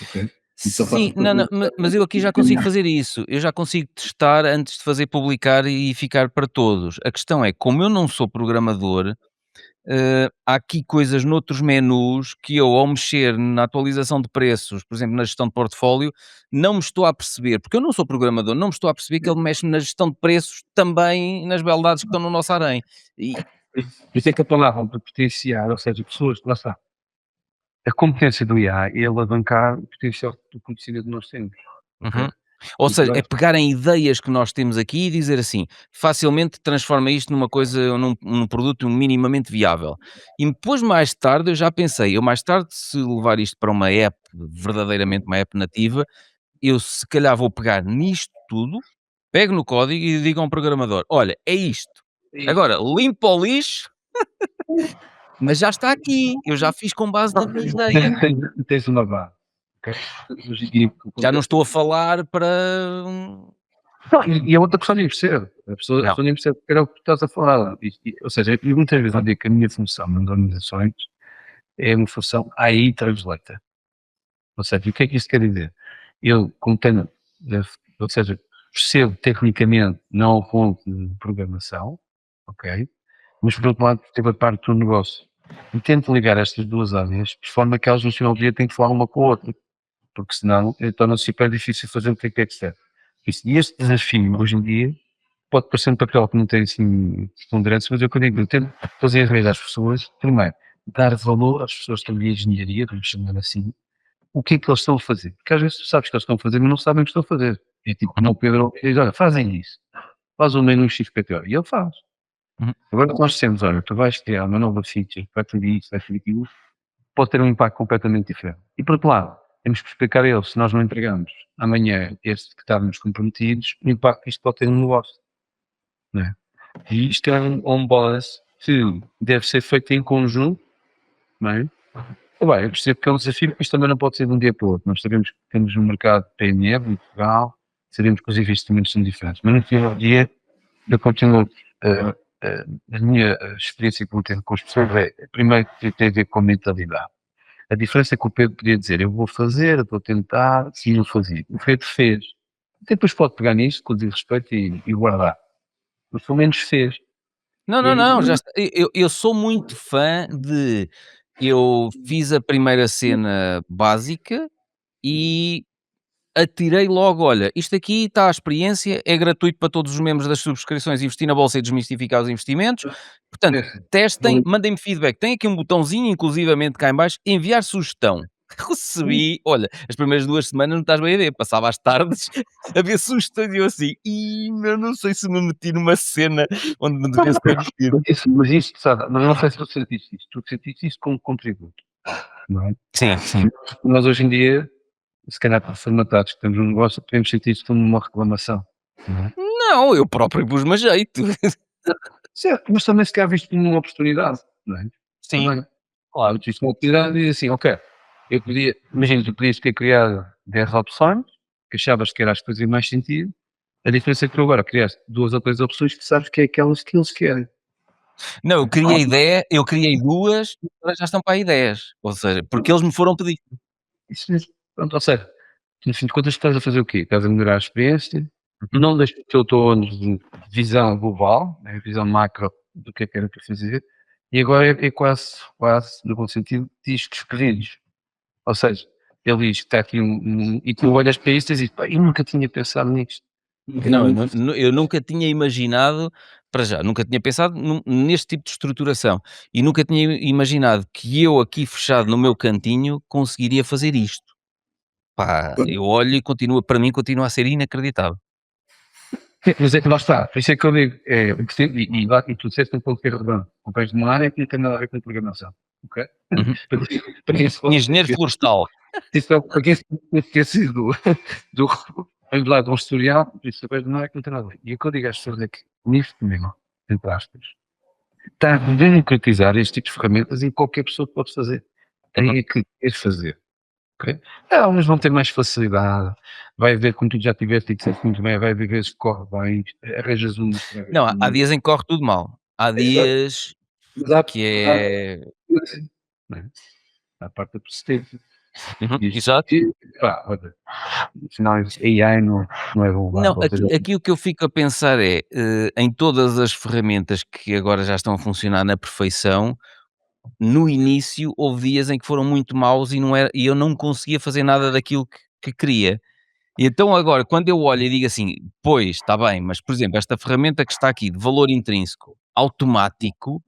Ok? Então Sim, não, não, mas eu aqui já consigo fazer isso. Eu já consigo testar antes de fazer publicar e ficar para todos. A questão é, como eu não sou programador, há aqui coisas noutros menus que eu, ao mexer na atualização de preços, por exemplo, na gestão de portfólio, não me estou a perceber, porque eu não sou programador, não me estou a perceber que ele mexe na gestão de preços também nas beldades que estão no nosso harém. E, Por isso é que a palavra para potenciar, ou seja, pessoas, lá está. A competência do IA é alavancar o potencial do conhecimento que nós temos. Ok? Uhum. Ou E seja, tu é vais- pegarem ideias que nós temos aqui e dizer assim, facilmente transforma isto numa coisa, num produto minimamente viável. E depois, mais tarde, eu já pensei, eu mais tarde, se levar isto para uma app, verdadeiramente uma app nativa, eu se calhar vou pegar nisto tudo, pego no código e digo a um programador, olha, é isto. Agora, limpa o lixo, mas já está aqui, eu já fiz com base na minha ideia. Tens uma base. Ok? Hoje em dia, Já não estou a falar para... E a outra pessoa nem percebe. A Não. pessoa nem percebe porque era o que tu estás a falar. Ou seja, eu muitas vezes eu digo que a minha função nas organizações é uma função AI Translator. Ou seja, o que é que isto quer dizer? Eu, como tenho, ou seja, percebo tecnicamente, não ao ponto de programação, ok? Mas por outro lado, percebo a parte do negócio. E tento ligar estas duas áreas de forma que elas no final do dia têm que falar uma com a outra. Porque senão torna-se super difícil fazer o que é que serve. E este desafio, hoje em dia, pode parecer um papel que não tem assim ponderância, mas eu digo, eu tento fazer a ver às pessoas, primeiro, dar valor às pessoas que estão em engenharia, vamos chamar assim, o que é que eles estão a fazer. Porque às vezes tu sabes que eles estão a fazer, mas não sabem o que estão a fazer. É tipo, não, o Pedro diz, olha, fazem isso. Faz o menu XPTO. E ele faz. Uhum. Agora nós dissemos, olha, tu vais criar uma nova feature, vai fazer isso, vai fazer aquilo, pode ter um impacto completamente diferente. E por outro lado, temos que explicar a eles, se nós não entregamos amanhã este que estávamos comprometidos, o impacto que isto pode ter no negócio. Não é? E isto é um balance que deve ser feito em conjunto, não é? Bem, eu percebo que é um desafio, porque isto também não pode ser de um dia para o outro. Nós sabemos que temos um mercado PNR em Portugal, sabemos que os investimentos são diferentes, mas no final do dia, eu continuo, a minha experiência que eu tenho com as pessoas é, primeiro, tem a ver com a mentalidade. A diferença é que o Pedro podia dizer, eu vou fazer, eu vou tentar, e não fazia. O Pedro fez. Depois pode pegar nisto, com o devido respeito, e guardar. Mas pelo menos fez. Não, não, não, já está. Eu sou muito fã de. Eu fiz a primeira cena básica e atirei logo: olha, isto aqui está a experiência, é gratuito para todos os membros das subscrições investir na bolsa e desmistificar os investimentos. Portanto, testem, mandem-me feedback. Tem aqui um botãozinho, inclusivamente cá em baixo, enviar sugestão. Recebi, olha, as primeiras 2 semanas não estás bem a ver, passava as tardes a ver sugestões e eu assim, eu não sei se me meti numa cena onde me devia ser metido. Mas isto, sabe, mas não sei se tu sentiste isto. Tu sentiste isto como contributo, não é? Sim, sim. Nós hoje em dia, se calhar para formatados que temos um negócio, podemos sentir isto como uma reclamação, não é? Não, eu próprio pus-me a jeito. Certo, mas também se calhar visto como uma oportunidade, não é? Sim, Também, claro. visto uma oportunidade e assim, ok, eu podia, imagina, tu podias ter criado 10 opções, que achavas que era as que faziam mais sentido, a diferença é que tu agora criaste 2 ou 3 opções que sabes que é aquelas que eles querem. Não, eu criei 2 e agora já estão para aí 10. Ou seja, porque eles me foram pedir. Isso mesmo. Pronto, ou seja, no fim de contas estás a fazer o quê? Estás a melhorar a experiência, Uhum. não deixas o teu tom de visão global, né, visão macro do que era para fazer, e agora é quase, no bom sentido, discos perdidos. Ou seja, ele diz que está aqui e tu olhas para isso e dizes: "Pá, eu nunca tinha pensado nisto". Não, eu nunca tinha imaginado, para já, nunca tinha pensado neste tipo de estruturação e nunca tinha imaginado que eu aqui fechado no meu cantinho conseguiria fazer isto. Pá, eu olho e para mim continua a ser inacreditável. Mas é que lá está, por isso é que eu digo, e tu disseste um ponto que é relevante, o país de uma área que não tem nada a ver com programação, ok? Uhum. Para quem se for Engenheiro florestal. para quem se esquecido do vamos lá de um historial, isso o país de uma área que não tem nada a ver. E o que eu digo às pessoas é que nisto mesmo, entre aspas, está a democratizar este tipo de ferramentas e qualquer pessoa pode fazer. Tem é que querer fazer. Ok? Elas vão ter mais facilidade, vai haver, como tu já tiveste e disseste muito bem, vai haver vezes que corre bem, arranjas um. Não, há dias em que corre tudo mal. Há Exato. dias Mas há, que é. né? A parte da persistência. Uhum, E isto exato. aqui, pá, olha, afinal, AI não é bom. Não, aqui o que eu fico a pensar é, em todas as ferramentas que agora já estão a funcionar na perfeição, no início houve dias em que foram muito maus e eu não conseguia fazer nada daquilo que queria. E então agora, quando eu olho e digo assim: "Pois, está bem, mas por exemplo, esta ferramenta que está aqui de valor intrínseco, automático",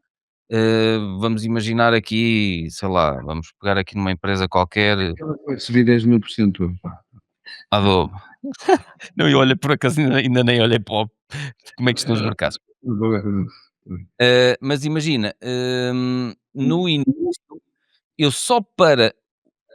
vamos imaginar aqui, sei lá, vamos pegar aqui numa empresa qualquer, Ela vai subir 10.000%. Pá. Adobe. Não, eu olho por acaso ainda nem olhei para como é que estão os mercados. Mas imagina, no início, eu só para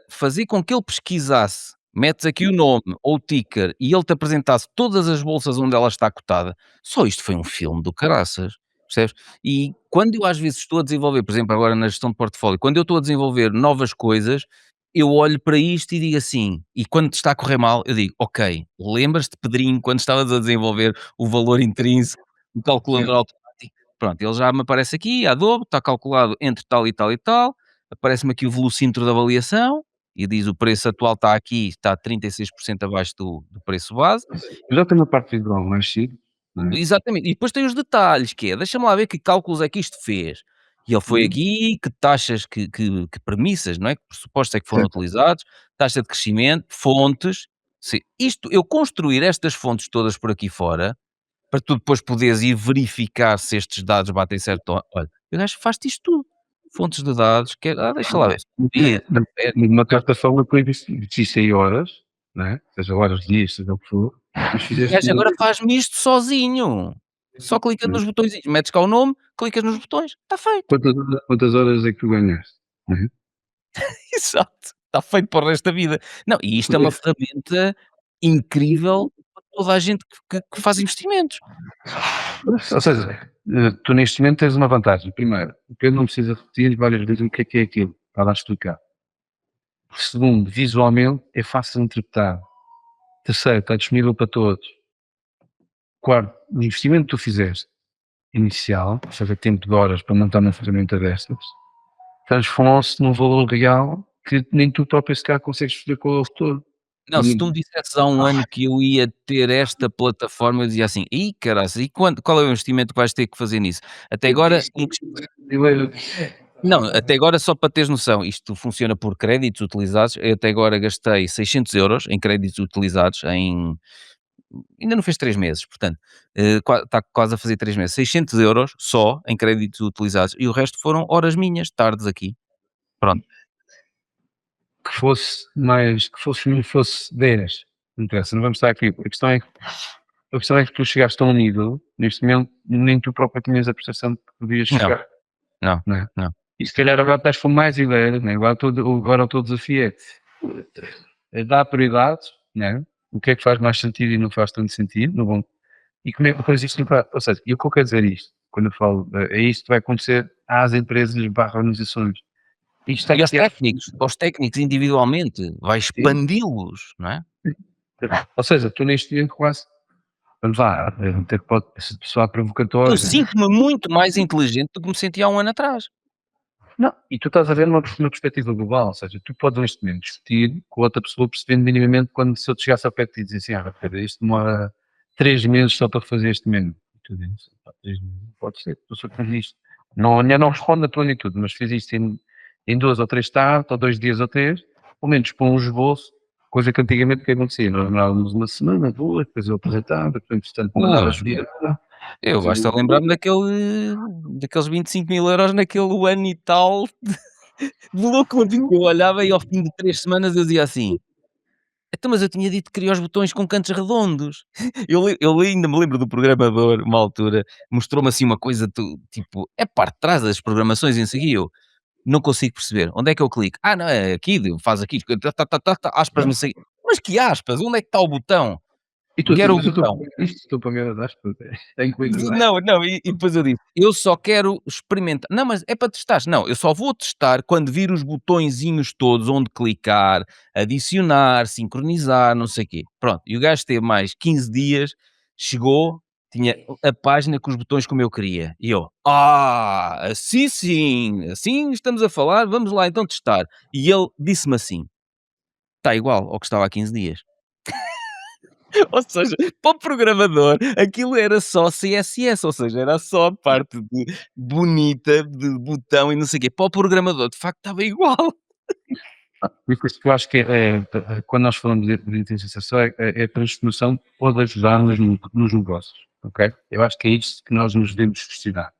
fazer com que ele pesquisasse, metes aqui o nome ou o ticker e ele te apresentasse todas as bolsas onde ela está cotada, só isto foi um filme do caraças, percebes? E quando eu às vezes estou a desenvolver, por exemplo, agora na gestão de portfólio, quando eu estou a desenvolver novas coisas, eu olho para isto e digo assim, e quando te está a correr mal, eu digo, ok, lembras-te, Pedrinho, quando estavas a desenvolver o valor intrínseco, o calculador automático, pronto, ele já me aparece aqui, a Adobe, está calculado entre tal e tal e tal, aparece-me aqui o velocímetro de avaliação, e diz o preço atual está aqui, está 36% abaixo do preço base. Eu já tenho uma parte visual mais cedo, não é? Exatamente. E depois tem os detalhes, que é, deixa-me lá ver que cálculos é que isto fez. E ele foi aqui, que taxas, que premissas, não é? Que pressupostos é que foram Certo. utilizados, taxa de crescimento, fontes. Eu construir estas fontes todas por aqui fora, para tu depois poderes ir verificar se estes dados batem certo. Olha, o gajo faz-te isto tudo. Fontes de dados, deixa lá ver. Numa carta forma que investiste aí horas, né? Seja horas, dias, seja o que for, mas O fizeste gajo agora faz-me isto sozinho. Só clica nos botõezinhos, metes cá o nome, clicas nos botões, está feito. quantas horas é que tu ganhaste? Né? Exato, está feito para o resto da vida. Não, e isto é uma ferramenta incrível para toda a gente que faz investimentos. Ou seja, tu neste momento tens uma vantagem. Primeiro, o Pedro não precisa repetir várias vezes o que é aquilo, para lá explicar. Segundo, visualmente é fácil de interpretar. Terceiro, está disponível para todos. Quarto, o investimento que tu fizeste inicial, ou seja, tempo de horas para montar uma ferramenta destas, transformou-se num valor real que nem tu próprio se calhar consegues perceber qual é o futuro. Não, se tu me dissesses há um ano que eu ia ter esta plataforma, eu dizia assim: "Ih, caraças, e qual é o investimento que vais ter que fazer nisso?" Até agora não, até agora só para teres noção, isto funciona por créditos utilizados, eu até agora gastei 600 € em créditos utilizados ainda não fez 3 meses, portanto, está quase a fazer 3 meses, 600 € só em créditos utilizados e o resto foram horas minhas, tardes aqui, pronto. que fosse mais, que fosse 10. Não interessa, não vamos estar aqui. A questão é que tu chegaste a um nível, neste momento, nem tu próprio tinhas a percepção de que podias Não, chegar. não, Não é? não. E se calhar agora estás com mais ideias, né? Agora o teu desafio é dar prioridade, né? O que é que faz mais sentido e não faz tanto sentido, no bom. E como é que depois isto impacta? Ou seja, e o que eu quero dizer isto, quando eu falo, é isto que vai acontecer às empresas barra organizações. Isto E aqui aos técnicos individualmente, vai expandi-los, não é? Ou seja, tu neste momento quase vamos lá, até pode ser pessoa Eu provocatória. sinto-me muito mais inteligente do que me sentia há um ano atrás. Não, e tu estás a ver numa perspectiva global, ou seja, tu podes neste momento discutir com outra pessoa percebendo minimamente quando se eu te chegasse ao pé de ti e dizer assim, espera, isto demora 3 meses só para fazer este menu. E tu dizes, pá, 3 meses, não pode ser, tu só fiz isto. Não, ainda não responde na plenitude, mas fiz isto em 2 ou 3 tardes, ou 2 dias ou 3, pelo menos para um esboço, coisa que antigamente que acontecia, nós demorávamos uma semana, 2, depois eu apresentava, depois entretanto mandavas vir. Eu basta lembrar-me daqueles 25.000 € naquele ano e tal de loucura. Eu olhava e ao fim de 3 semanas eu dizia assim: "Então, mas eu tinha dito que queria os botões com cantos redondos". Eu ainda me lembro do programador, uma altura, mostrou-me assim uma coisa tipo, é parte de trás das programações em si, eu: "Não consigo perceber, onde é que eu clico?". "Ah, não, é aqui, faz aqui, aspas, não sei". "Mas que aspas? Onde é que está o botão?". E tu assim, Quero o mas eu estou botão. para isto, estou para me agradar, tenho coisas a Não, não, e depois eu disse: "Eu só quero experimentar". "Não, mas é para testar". "Não, eu só vou testar quando vir os botõezinhos todos onde clicar, adicionar, sincronizar, não sei o quê". Pronto, e o gajo teve mais 15 dias, chegou, tinha a página com os botões como eu queria. E eu: "Ah, assim sim, assim estamos a falar, vamos lá então testar". E ele disse-me assim: "Está igual ao que estava há 15 dias". Ou seja, para o programador aquilo era só CSS, ou seja, era só a parte bonita de botão e não sei o quê. Para o programador, de facto, estava igual. Por isso que eu acho que quando nós falamos de inteligência artificial, é a transformação que pode ajudar nos negócios, ok? Eu acho que é isto que nós nos devemos questionar.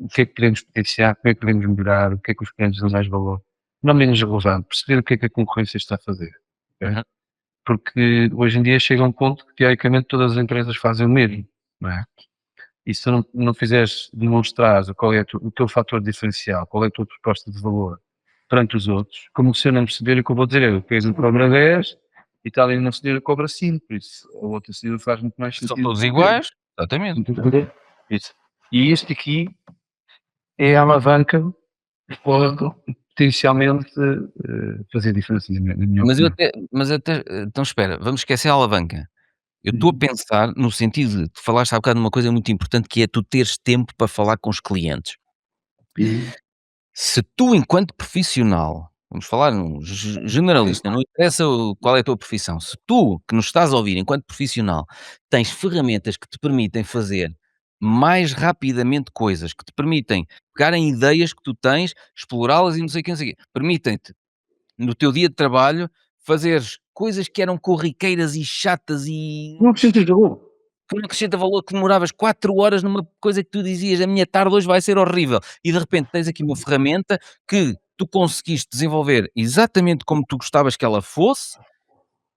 O que é que podemos potenciar, como é que podemos melhorar, o que é que os clientes dão mais valor. Não menos relevante, perceber o que é que a concorrência está a fazer. Ok? Uhum. Porque hoje em dia chega um ponto que, teoricamente, todas as empresas fazem o mesmo, não é? E se tu não fizeres demonstrar qual é o teu fator diferencial, qual é a tua proposta de valor perante os outros, como se eu não perceber o que eu vou dizer, eu peso cobra 10 e tal, e uma senhora cobra 5, por isso a outra senhora faz muito mais São sentido. todos iguais, exatamente. Isso. E este aqui é a alavanca que pode potencialmente fazer diferença, na minha opinião. Mas até, então espera, vamos esquecer a alavanca. Eu estou a pensar no sentido de tu falaste há bocado de uma coisa muito importante que é tu teres tempo para falar com os clientes. Uhum. Se tu, enquanto profissional, vamos falar num generalista, não interessa qual é a tua profissão, se tu, que nos estás a ouvir enquanto profissional, tens ferramentas que te permitem fazer mais rapidamente coisas, que te permitem pegar em ideias que tu tens, explorá-las e não sei o que, não sei o quê, permitem-te, no teu dia de trabalho, fazeres coisas que eram corriqueiras e chatas e Não precisas de valor. que não acrescenta valor, que demoravas 4 horas numa coisa que tu dizias: "A minha tarde hoje vai ser horrível", e de repente tens aqui uma ferramenta que tu conseguiste desenvolver exatamente como tu gostavas que ela fosse,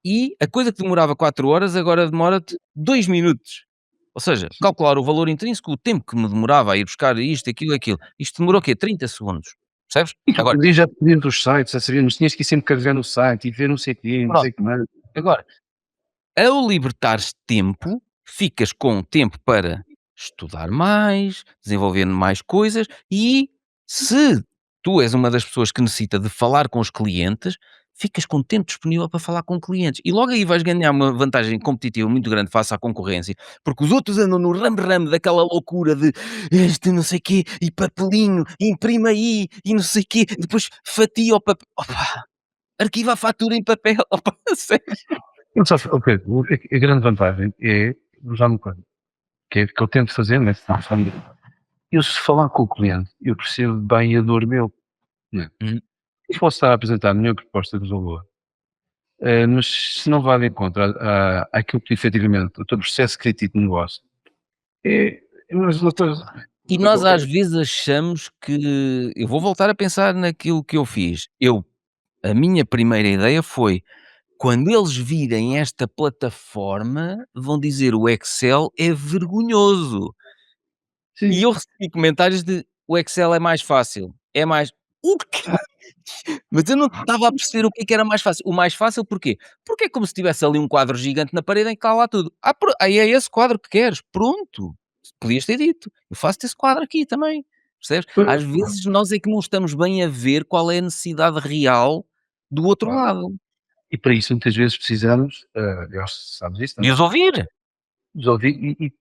e a coisa que demorava 4 horas agora demora-te 2 minutos. Ou seja, calcular o valor intrínseco, o tempo que me demorava a ir buscar isto, aquilo, aquilo. Isto demorou o quê? 30 segundos, percebes? E tu Agora podias já pedir dos sites, a saber, mas tinhas que ir sempre carregar no site e ver não sei o quê, não pronto, sei o que mais. agora ao libertares tempo, ficas com tempo para estudar mais, desenvolver mais coisas e se tu és uma das pessoas que necessita de falar com os clientes, ficas com tempo disponível para falar com clientes. E logo aí vais ganhar uma vantagem competitiva muito grande face à concorrência, porque os outros andam no ramo-ramo daquela loucura de este não sei quê, e papelinho, imprima aí, e não sei quê, depois fatia o papel. Opa, arquiva a fatura em papel. Opa, sério. Não sabes, ó Pedro, a grande vantagem é usar uma coisa, que eu tento fazer, né, se não sabe, eu se falar com o cliente, eu percebo bem a dor meu, né. Uhum. Eu posso estar a apresentar a minha proposta de valor, mas se não vai de encontro àquilo que efetivamente o teu processo crítico de negócio, é umas outras. E nós às vezes achamos que eu vou voltar a pensar naquilo que eu fiz. A minha primeira ideia foi: quando eles virem esta plataforma, vão dizer: "O Excel é vergonhoso". E Sim, eu recebi comentários de: "O Excel é mais fácil, é mais". O quê? Mas eu não estava a perceber o que é que era mais fácil. O mais fácil porquê? Porque é como se tivesse ali um quadro gigante na parede em que está lá tudo. Aí é esse quadro que queres, pronto. Podias ter dito: "Eu faço-te esse quadro aqui também", percebes? Às vezes nós é que não estamos bem a ver qual é a necessidade real do outro claro. lado. E para isso muitas vezes precisamos, eu acho que sabes isso, De não é? os ouvir. resolvi e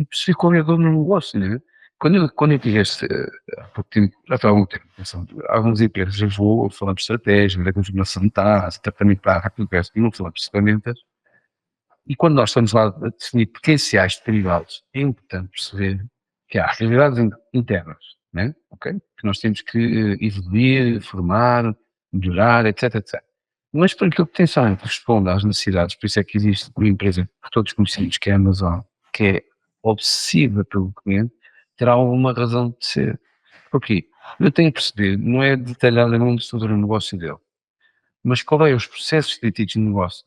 percebi qual é a dor no negócio, né? Quando eu tive há pouco tempo, já foi há algum tempo, atenção, algumas empresas, eu vou falar de estratégia, da configuração de task, tratamento para rápido resto, e não falar de ferramentas. E quando nós estamos lá a definir potenciais de derivados, é importante perceber que há realidades internas, né? Ok? Que nós temos que evoluir, formar, melhorar, etc, etc. Mas para que o potencial responda às necessidades, por isso é que existe uma empresa que todos conhecemos, que é a Amazon, que é obsessiva pelo cliente, terá alguma razão de ser. Porquê? Eu tenho que perceber, não é detalhadamente sobre o negócio dele, mas qual é os processos críticos de negócio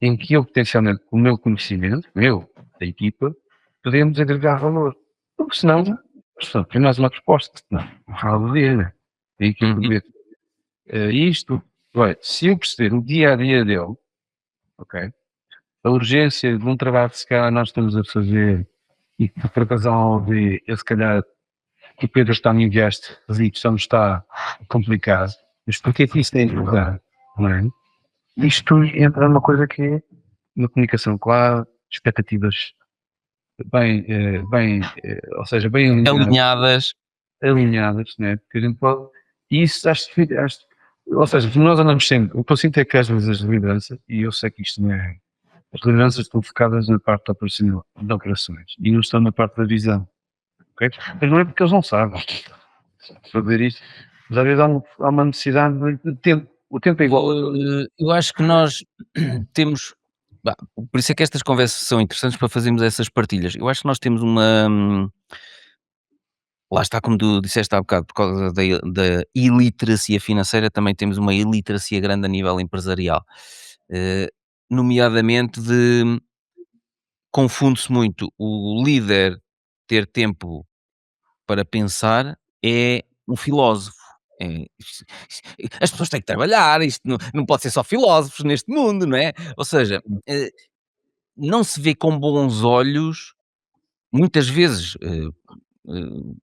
em que eu potencialmente, com o meu conhecimento, meu, da equipa, podemos agregar valor. Porque senão, tem mais uma resposta. Não fala do dia, né? Tem que Uhum. ver isto. Vai, se eu perceber o dia a dia dele, ok? A urgência de um trabalho que se calhar nós estamos a fazer e que por razão de eu se calhar que o Pedro está a enviar este requisito só me está complicado. Mas porquê que isso tem de mudar? Não é? Isto entra numa coisa que é uma comunicação clara, expectativas ou seja, bem Alinhadas. alinhadas, né? Porque a gente pode, e isso ou seja, nós andamos sempre, o que eu sinto é que às vezes as lideranças, e eu sei que isto não é, as lideranças estão focadas na parte operacional, de operações, e não estão na parte da visão, ok? Mas não é porque eles não sabem fazer isto, mas às vezes há uma necessidade de tempo, o tempo é igual a todos. Eu acho que nós temos, por isso é que estas conversas são interessantes para fazermos essas partilhas. Eu acho que nós temos lá está, como tu disseste há bocado, por causa da iliteracia financeira, também temos uma iliteracia grande a nível empresarial. Eh, Nomeadamente confunde-se muito o líder ter tempo para pensar é um filósofo. As pessoas têm que trabalhar, isto não pode ser só filósofos neste mundo, não é? Ou seja, não se vê com bons olhos, muitas vezes,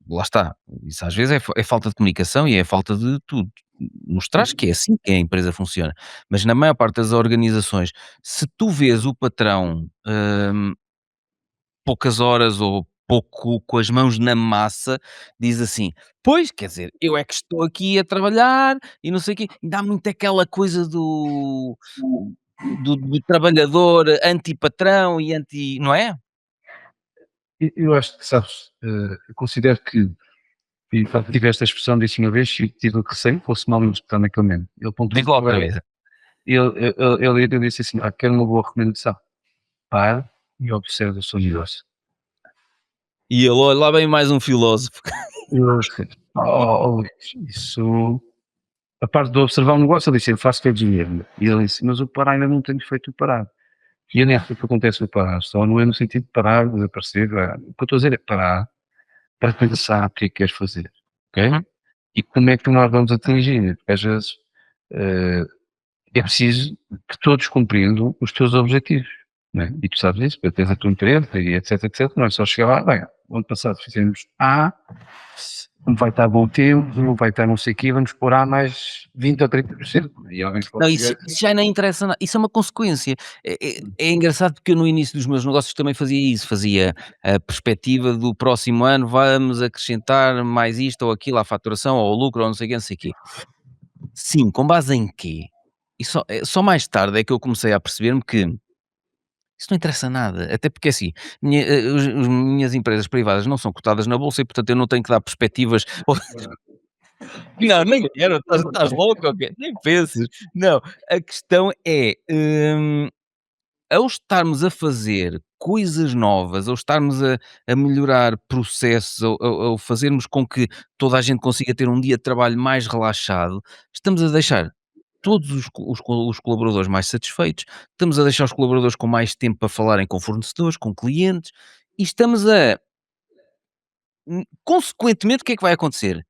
lá está, isso às vezes é falta de comunicação e é falta de tudo. Mostrar que é assim que a empresa funciona. Mas na maior parte das organizações, se tu vês o patrão, poucas horas ou pouco com as mãos na massa, diz assim: "Pois, quer dizer, eu é que estou aqui a trabalhar e não sei o quê", dá muito aquela coisa do trabalhador anti-patrão e anti, não é? Eu acho que, sabes, eu considero que, e pá, tive esta expressão, disse uma vez, e tive receio que fosse mal interpretado naquele momento. Ele Diz pontuou lá que outra vez. ele disse assim: quero uma boa recomendação. Para e observa o seu negócio. E ele: "Olha, lá vem mais um filósofo". E eu disse: Luís, isso. A parte de observar o negócio, ele disse: eu faço que é dinheiro. E ele disse: mas o parar ainda não tenho feito o parar. E eu nem acho que acontece o parar, só não é no sentido de parar, desaparecer. O que eu estou a dizer é parar para pensar o que é que queres fazer. Ok? Uhum. E como é que nós vamos atingir? Porque às vezes eh, é preciso que todos compreendam os teus objetivos. Né? E tu sabes isso, porque tens a tua empresa e etc, etc. Não é só chegar lá, bem, o ano passado fizemos A, não vai estar bom tempo, não vai estar não sei o quê, vamos pôr A mais 20 ou 30%. E alguém Não, pode isso chegar isso já nem interessa na isso é uma consequência. É engraçado porque eu no início dos meus negócios também fazia isso, fazia a perspectiva do próximo ano, vamos acrescentar mais isto ou aquilo à faturação ou ao lucro ou não sei o quê, não sei o quê. Sim, com base em quê? E só mais tarde é que eu comecei a perceber-me que isso não interessa nada, até porque assim, os minhas empresas privadas não são cotadas na bolsa e portanto eu não tenho que dar perspectivas. Não, nem quero, estás louco ou quê? Nem penses. Não, a questão é, ao estarmos a fazer coisas novas, ao estarmos a melhorar processos, ao fazermos com que toda a gente consiga ter um dia de trabalho mais relaxado, estamos a deixar todos os colaboradores mais satisfeitos, estamos a deixar os colaboradores com mais tempo para falarem com fornecedores, com clientes, e estamos consequentemente, o que é que vai acontecer?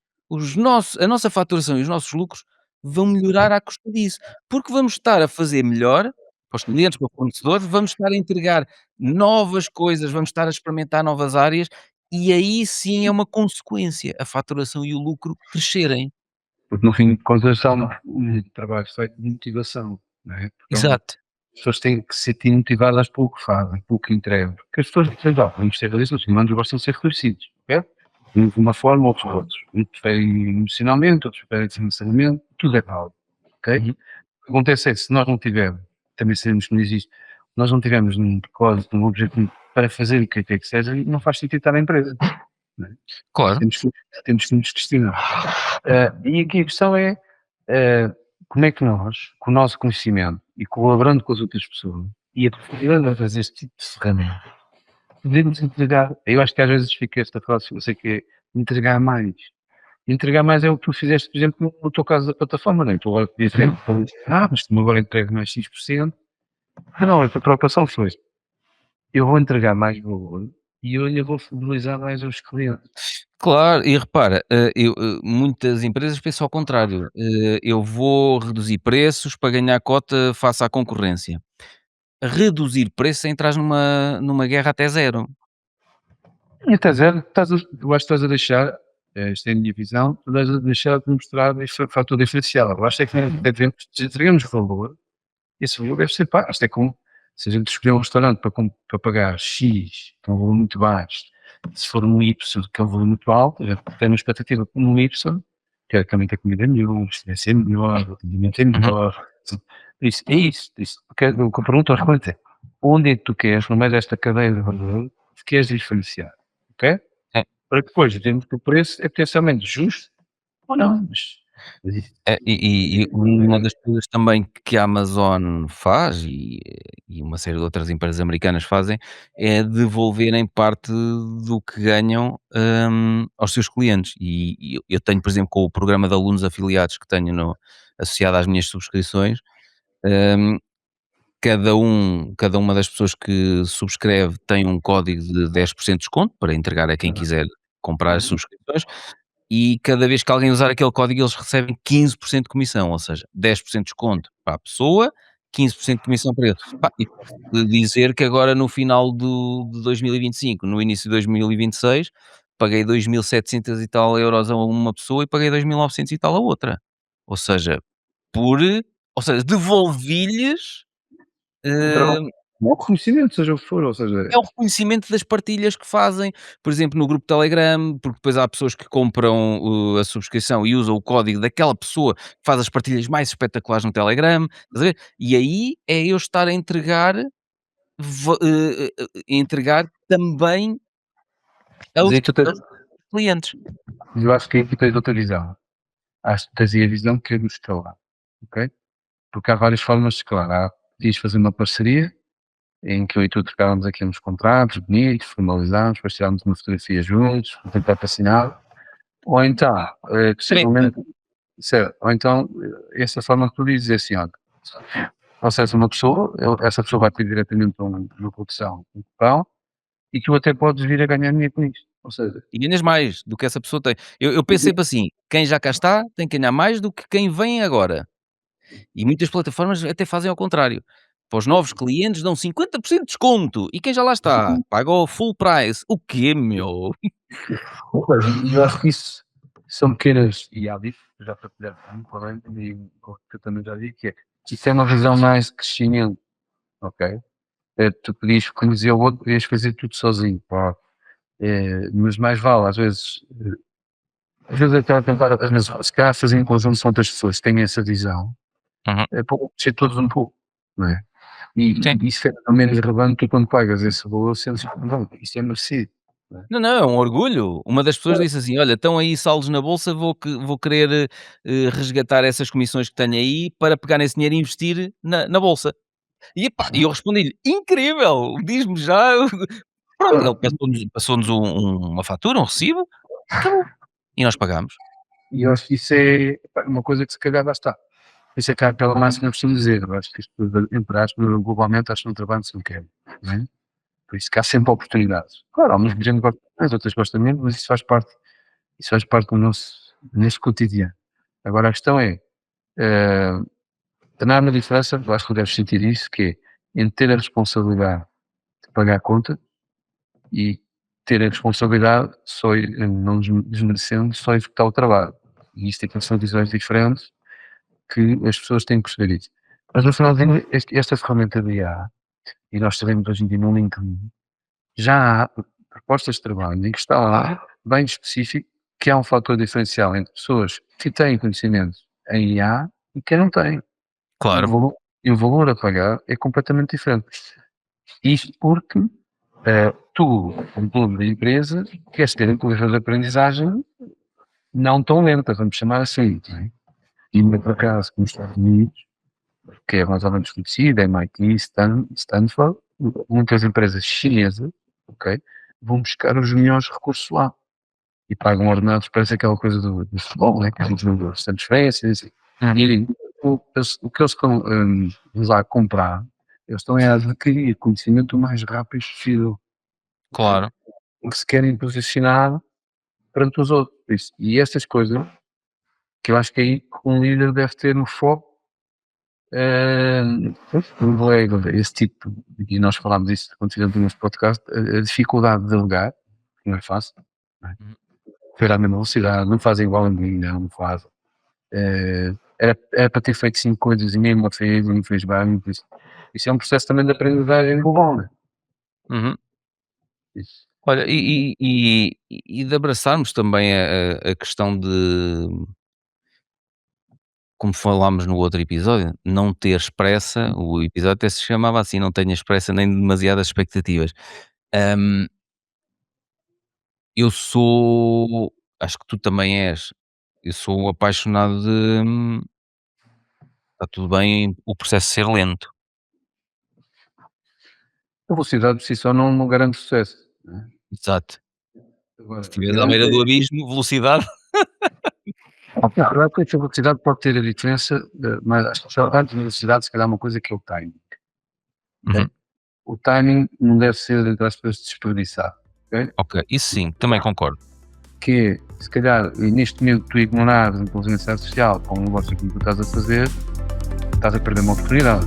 A nossa faturação e os nossos lucros vão melhorar à custa disso, porque vamos estar a fazer melhor para os clientes, para o fornecedor, vamos estar a entregar novas coisas, vamos estar a experimentar novas áreas e aí sim é uma consequência, a faturação e o lucro crescerem. porque no fim de contas há um trabalho feito de motivação, não é? Porque Exato. as pessoas têm que se sentir motivadas pelo que fazem, pelo que entregam. Porque as pessoas dizem, vamos ser realistas, os humanos gostam de ser reconhecidos, ok? De uma forma ou de outros. Uns preferem emocionalmente, outros preferem financeiramente, tudo é válido, ok? Uhum. O que acontece é que se nós não tivermos, também sabemos que não existe, nós não tivermos um propósito, um objetivo para fazer o que é que seja, não faz sentido estar na empresa. Claro. Temos que nos questionar. E aqui a questão é como é que nós, com o nosso conhecimento e colaborando com as outras pessoas e aprendendo a fazer este tipo de ferramenta, podemos entregar. Eu acho que às vezes fica esta frase, eu sei que é entregar mais. Entregar mais é o que tu fizeste, por exemplo, no teu caso da plataforma, não é? Tu agora podias dizer, mas tu agora entregas mais X%. Não, a preocupação foi, eu vou entregar mais valor e eu ainda vou fidelizar mais os clientes. Claro, e repara, muitas empresas pensam ao contrário, eu vou reduzir preços para ganhar cota face à concorrência. Reduzir preços é entrar numa guerra até zero. E até zero, eu acho que estás a deixar, esta é a minha visão, tu estás a deixar de mostrar esse fator diferencial. Eu acho é que devemos, se entregamos valor, esse valor deve ser pago. Isto é como se a gente escolher um restaurante para pagar X, que é um valor muito baixo, se for um Y, que é um valor muito alto, a gente tem uma expectativa com um Y, teoricamente a comida é melhor, vai ser melhor, o atendimento é melhor. Isso, é isso. O que eu pergunto aos clientes é, onde é que tu queres, no meio desta cadeia de valor, te queres diferenciar? Ok? É. Para que depois, dentro do preço, é potencialmente justo ou não, mas isso. E uma das coisas também que a Amazon faz e uma série de outras empresas americanas fazem, é devolverem parte do que ganham, aos seus clientes. E eu tenho, por exemplo, com o programa de alunos afiliados que tenho associado às minhas subscrições, hum, cada uma das pessoas que subscreve tem um código de 10% de desconto para entregar a quem quiser comprar as subscrições. E cada vez que alguém usar aquele código, eles recebem 15% de comissão, ou seja, 10% de desconto para a pessoa, 15% de comissão para ele. Pá, e posso dizer que agora no final de 2025, no início de 2026, paguei 2.700 e tal euros a uma pessoa e paguei 2.900 e tal a outra. Ou seja, por, ou seja, devolvi-lhes, Então, eh, não é reconhecimento, seja o que for, ou é seja, o reconhecimento das partilhas que fazem, por exemplo, no grupo Telegram, porque depois há pessoas que compram a subscrição e usam o código daquela pessoa que faz as partilhas mais espetaculares no Telegram, estás a ver? E aí é eu estar a entregar, entregar também mas aos, aí tu tens, aos clientes. eu acho que aí tu tens outra visão. Acho que tens aí a visão que é do escalar, ok? Porque há várias formas de escalar. Podias fazer uma parceria em que eu e tu trocávamos aqui uns contratos bonitos, formalizámos, depois tirávamos uma fotografia juntos, um contrato assinado, ou então, possivelmente, certo, ou então, essa forma que tu dizes é assim, olha, acessa uma pessoa, essa pessoa vai pedir diretamente uma produção, um cupão, e tu até podes vir a ganhar dinheiro com isto. Ou seja, E ganhas mais do que essa pessoa tem. Eu penso sempre assim: quem já cá está tem que ganhar mais do que quem vem agora. E muitas plataformas até fazem ao contrário. Para os novos clientes dão 50% de desconto e quem já lá está paga o full price. O quê, meu? e eu acho que isso são pequenas, e há disso, já partilhar comigo, e que eu também já vi, que é, isso é uma visão mais de crescimento, ok? Tu podias conhecer o outro, podias fazer tudo sozinho, pá. Mas mais vale, às vezes até tentar, às vezes, se calhar fazer em conjunto com outras pessoas que têm essa visão, Uhum. é para ser todos um pouco, não é? E Sim. isso é menos relevante que quando pagas esse valor, sentes que não, isso é merecido. Não é? Não, é um orgulho. Uma das pessoas disse assim: olha, estão aí saldos na bolsa, vou querer resgatar essas comissões que tenho aí para pegar nesse dinheiro e investir na bolsa. E epá, e eu respondi-lhe: incrível, diz-me já. Pronto, ele passou-nos uma fatura, um recibo, acabou. E nós pagámos. E eu acho que isso é pá, uma coisa que se calhar lá está. Isso é que há aquela máxima que eu costumo dizer. Eu acho que isto, entre aspas, globalmente, acho que no trabalho se não quer. Não é? Por isso que há sempre oportunidades. Claro, há muita gente que gosta mais, outras gostam menos, mas isso faz parte do neste cotidiano. Agora a questão é, não há uma diferença, eu acho que tu deves sentir isso, que é entre ter a responsabilidade de pagar a conta e ter a responsabilidade, só, não desmerecendo, só executar o trabalho. E isto é que são visões diferentes que as pessoas têm que perceber isso. Mas no finalzinho, esta ferramenta de IA, e nós sabemos hoje em dia no LinkedIn, já há propostas de trabalho em que está lá, bem específico, que há um fator diferencial entre pessoas que têm conhecimento em IA e que não têm. Claro. E o valor a pagar é completamente diferente. Isto porque tu, como dono da empresa, queres ter curvas de aprendizagem não tão lentas, vamos chamar assim. Não é? E por acaso, nos Estados Unidos, que é mais ou menos conhecido, MIT, Stanford, muitas empresas chinesas, ok, vão buscar os melhores recursos lá e pagam ordenados, parece aquela coisa do futebol, né, que a gente viu das transferências, e o que eles estão lá a comprar, eles estão a adquirir conhecimento o mais rápido possível, Claro. que se querem posicionar perante os outros. Isso. E estas coisas, que eu acho que aí um líder deve ter no foco, esse tipo, e nós falámos isso quando fizemos o nosso podcast, a dificuldade de delegar, que não é fácil, não é? Foi à mesma velocidade, não fazem igual a mim, não fazem. Era para ter feito 5 coisas e nenhuma fez, não fez bem, isso é um processo também de aprendizagem global, né? Uhum. Isso. Olha, e de abraçarmos também a questão de, como falámos no outro episódio, não teres pressa, o episódio até se chamava assim, não tenhas pressa nem demasiadas expectativas. Hum, eu sou, acho que tu também és, eu sou apaixonado de, está tudo bem o processo ser lento. A velocidade por si só não garante sucesso, né? Exato. Agora, Se estiveres à beira do abismo, velocidade. na verdade, a velocidade pode ter a diferença, mas acho que antes da velocidade, se calhar, uma coisa que é o timing. Okay? Uhum. O timing não deve ser entre as pessoas desperdiçado. Okay? Ok, isso sim, também concordo. Que é, se calhar, e neste momento, tu ignorares a inteligência artificial para um negócio que tu estás a fazer, estás a perder uma oportunidade.